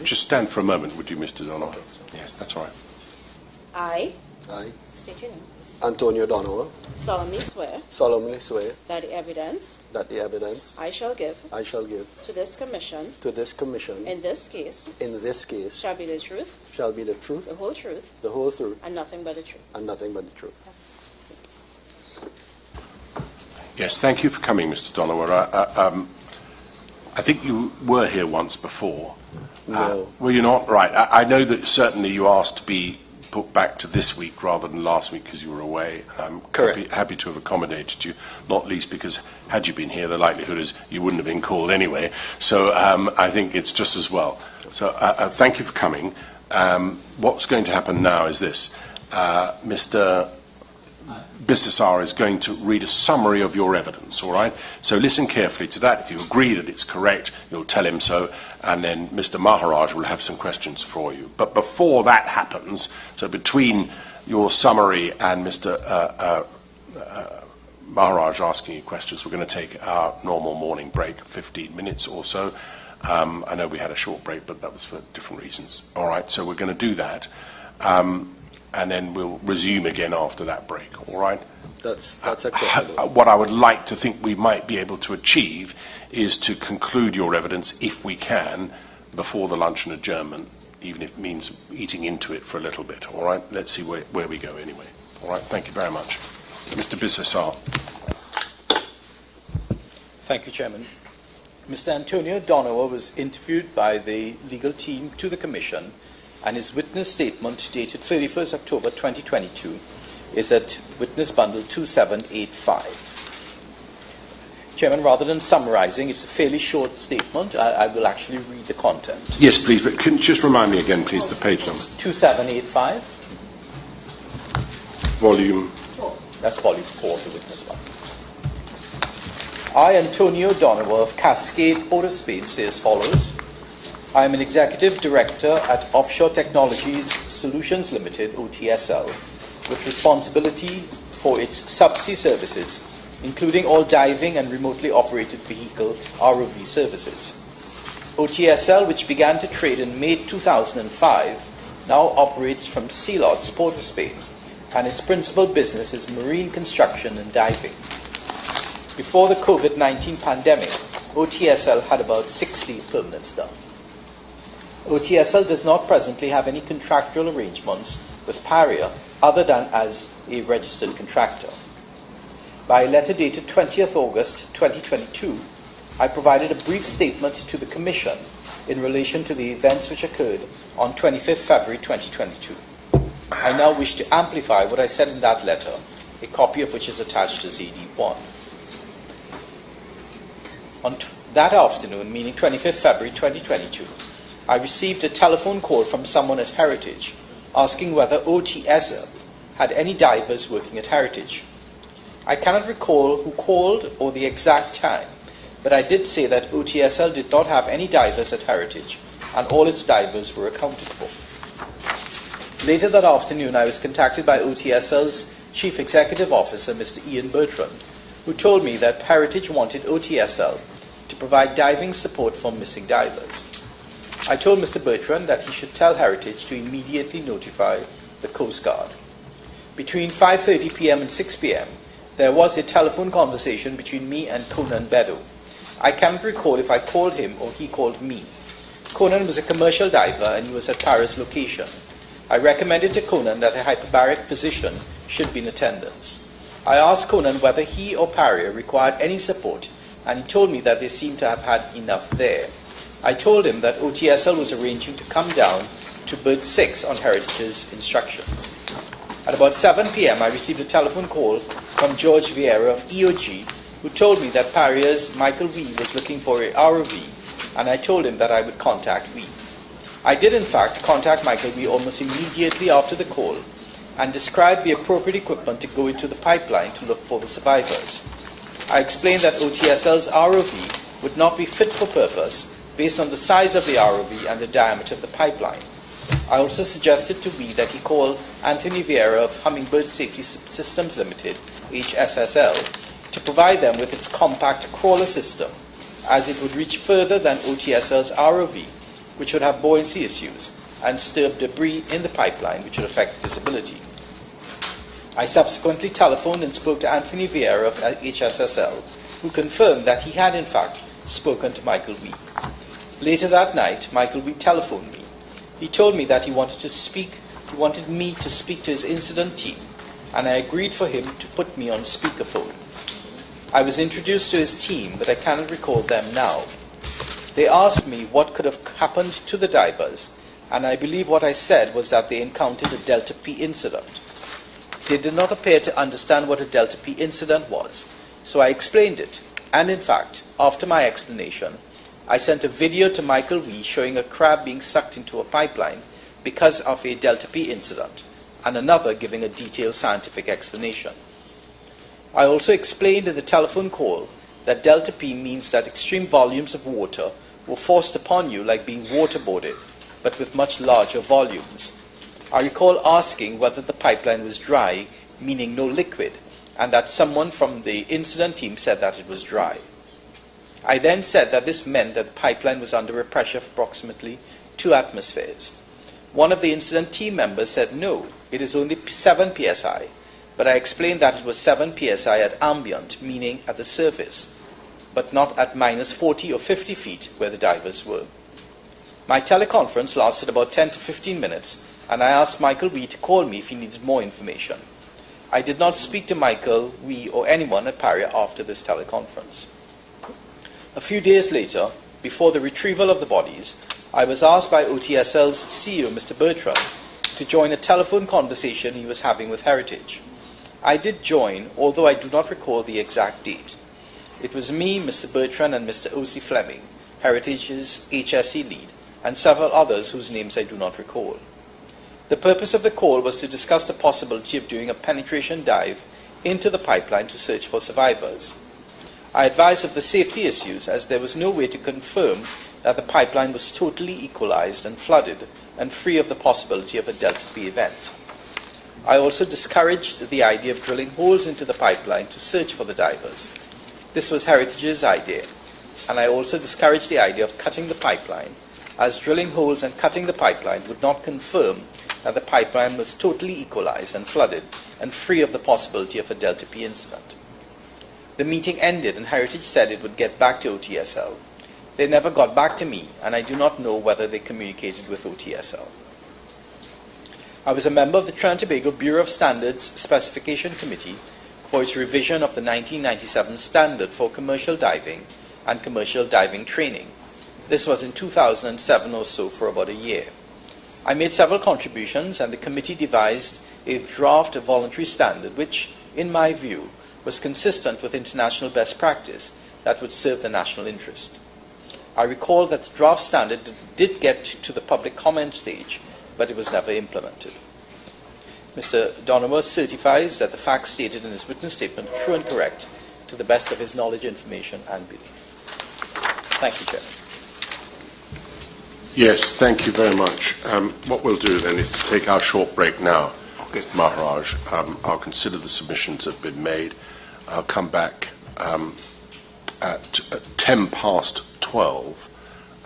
Just stand for a moment, would you, Mr. Donowa? Yes, that's all right.
I state your name, please. Antonio Donowa, solemnly swear that the evidence I shall give to this commission in this case shall be the truth, the whole truth, and nothing but the truth.
Yes, thank you for coming, Mr. Donowa. I think you were here once before.
No.
Were you not? Right. I know that certainly you asked to be put back to this week rather than last week because you were away. I'm happy to have accommodated you, not least because had you been here, the likelihood is you wouldn't have been called anyway. So I think it's just as well. So thank you for coming. What's going to happen now is this. Mr. Bissessar is going to read a summary of your evidence, all right? So listen carefully to that. If you agree that it's correct, you'll tell him so, and then Mr. Maharaj will have some questions for you. But before that happens, so between your summary and Mr. Maharaj asking you questions, we're going to take our normal morning break, 15 minutes or so. I know we had a short break, but that was for different reasons. All right, so we're going to do that. And then we'll resume again after that break, all right?
That's acceptable.
What I would like to think we might be able to achieve is to conclude your evidence, if we can, before the lunch and adjournment, even if it means eating into it for a little bit, all right? Let's see where we go anyway. All right, thank you very much. Mr. Bissessar.
Thank you, Chairman. Mr. Antonio Donowa was interviewed by the legal team to the Commission, and his witness statement dated 31st October 2022 is at Witness Bundle 2785. Chairman, rather than summarizing, it's a fairly short statement. I will actually read the content.
Yes, please, but can you just remind me again, please, the page number?
2785.
Volume?
That's volume 4 of the Witness Bundle. I, Antonio Donowa of Cascade, Port of Spain, say as follows. I am an Executive Director at Offshore Technologies Solutions Limited, OTSL, with responsibility for its subsea services, including all diving and remotely operated vehicle ROV services. OTSL, which began to trade in May 2005, now operates from Sealots, Port of Spain, and its principal business is marine construction and diving. Before the COVID-19 pandemic, OTSL had about 60 permanent staff. OTSL does not presently have any contractual arrangements with PARIA other than as a registered contractor. By a letter dated 20th August 2022, I provided a brief statement to the Commission in relation to the events which occurred on 25th February 2022. I now wish to amplify what I said in that letter, a copy of which is attached as AD1. On that afternoon, meaning 25th February 2022, I received a telephone call from someone at Heritage asking whether OTSL had any divers working at Heritage. I cannot recall who called or the exact time, but I did say that OTSL did not have any divers at Heritage and all its divers were accounted for. Later that afternoon, I was contacted by OTSL's Chief Executive Officer, Mr. Ian Bertrand, who told me that Heritage wanted OTSL to provide diving support for missing divers. I told Mr. Bertrand that he should tell Heritage to immediately notify the Coast Guard. Between 5:30 p.m. and 6 p.m., there was a telephone conversation between me and Conan Bedo. I cannot recall if I called him or he called me. Conan was a commercial diver and he was at Paris location. I recommended to Conan that a hyperbaric physician should be in attendance. I asked Conan whether he or PARIA required any support, and he told me that they seemed to have had enough there. I told him that OTSL was arranging to come down to Berth 6 on Heritage's instructions. At about 7 p.m., I received a telephone call from George Vieira of EOG, who told me that PARIA's Michael Wee was looking for a ROV, and I told him that I would contact Wee. I did, in fact, contact Michael Wee almost immediately after the call and described the appropriate equipment to go into the pipeline to look for the survivors. I explained that OTSL's ROV would not be fit for purpose based on the size of the ROV and the diameter of the pipeline. I also suggested to Wee that he call Anthony Vieira of Hummingbird Safety Systems Limited, HSSL, to provide them with its compact crawler system, as it would reach further than OTSL's ROV, which would have buoyancy issues, and stir up debris in the pipeline, which would affect visibility. I subsequently telephoned and spoke to Anthony Vieira of HSSL, who confirmed that he had in fact spoken to Michael Wee. Later that night, Michael Wee telephoned me. He told me that he wanted me to speak to his incident team, and I agreed for him to put me on speakerphone. I was introduced to his team, but I cannot recall them now. They asked me what could have happened to the divers, and I believe what I said was that they encountered a Delta P incident. They did not appear to understand what a Delta P incident was, so I explained it. And in fact, after my explanation, I sent a video to Michael Wee showing a crab being sucked into a pipeline because of a Delta P incident, and another giving a detailed scientific explanation. I also explained in the telephone call that Delta P means that extreme volumes of water were forced upon you like being waterboarded, but with much larger volumes. I recall asking whether the pipeline was dry, meaning no liquid, and that someone from the incident team said that it was dry. I then said that this meant that the pipeline was under a pressure of approximately 2 atmospheres. One of the incident team members said no, it is only 7 psi, but I explained that it was 7 psi at ambient, meaning at the surface, but not at minus 40 or 50 feet where the divers were. My teleconference lasted about 10 to 15 minutes, and I asked Michael Wee to call me if he needed more information. I did not speak to Michael Wee or anyone at PARIA after this teleconference. A few days later, before the retrieval of the bodies, I was asked by OTSL's CEO, Mr. Bertrand, to join a telephone conversation he was having with Heritage. I did join, although I do not recall the exact date. It was me, Mr. Bertrand, and Mr. O.C. Fleming, Heritage's HSE lead, and several others whose names I do not recall. The purpose of the call was to discuss the possibility of doing a penetration dive into the pipeline to search for survivors. I advised of the safety issues as there was no way to confirm that the pipeline was totally equalized and flooded and free of the possibility of a Delta P event. I also discouraged the idea of drilling holes into the pipeline to search for the divers. This was Heritage's idea, and I also discouraged the idea of cutting the pipeline, as drilling holes and cutting the pipeline would not confirm that the pipeline was totally equalized and flooded and free of the possibility of a Delta P incident. The meeting ended and Heritage said it would get back to OTSL. They never got back to me, and I do not know whether they communicated with OTSL. I was a member of the Trinidad and Tobago Bureau of Standards Specification Committee for its revision of the 1997 Standard for Commercial Diving and Commercial Diving Training. This was in 2007 or so, for about a year. I made several contributions, and the committee devised a draft voluntary standard which, in my view, was consistent with international best practice that would serve the national interest. I recall that the draft standard did get to the public comment stage, but it was never implemented. Mr. Donovan certifies that the facts stated in his written statement are true and correct to the best of his knowledge, information, and belief. Thank you, Chairman.
Yes, thank you very much. What we'll do then is to take our short break now. Maharaj, I'll consider the submissions that have been made. I'll come back at 10 past 12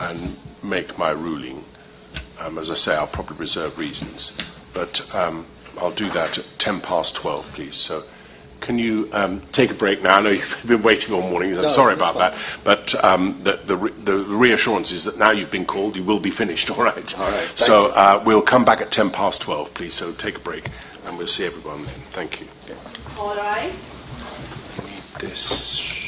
and make my ruling. As I say, I'll probably reserve reasons, but I'll do that at 10 past 12, please. So can you take a break now? I know you've been waiting all morning. I'm sorry about that. But the reassurance is that now you've been called, you will be finished, all right?
All right.
So we'll come back at 10 past 12, please. So take a break, and we'll see everyone then. Thank you.
All rise.
This...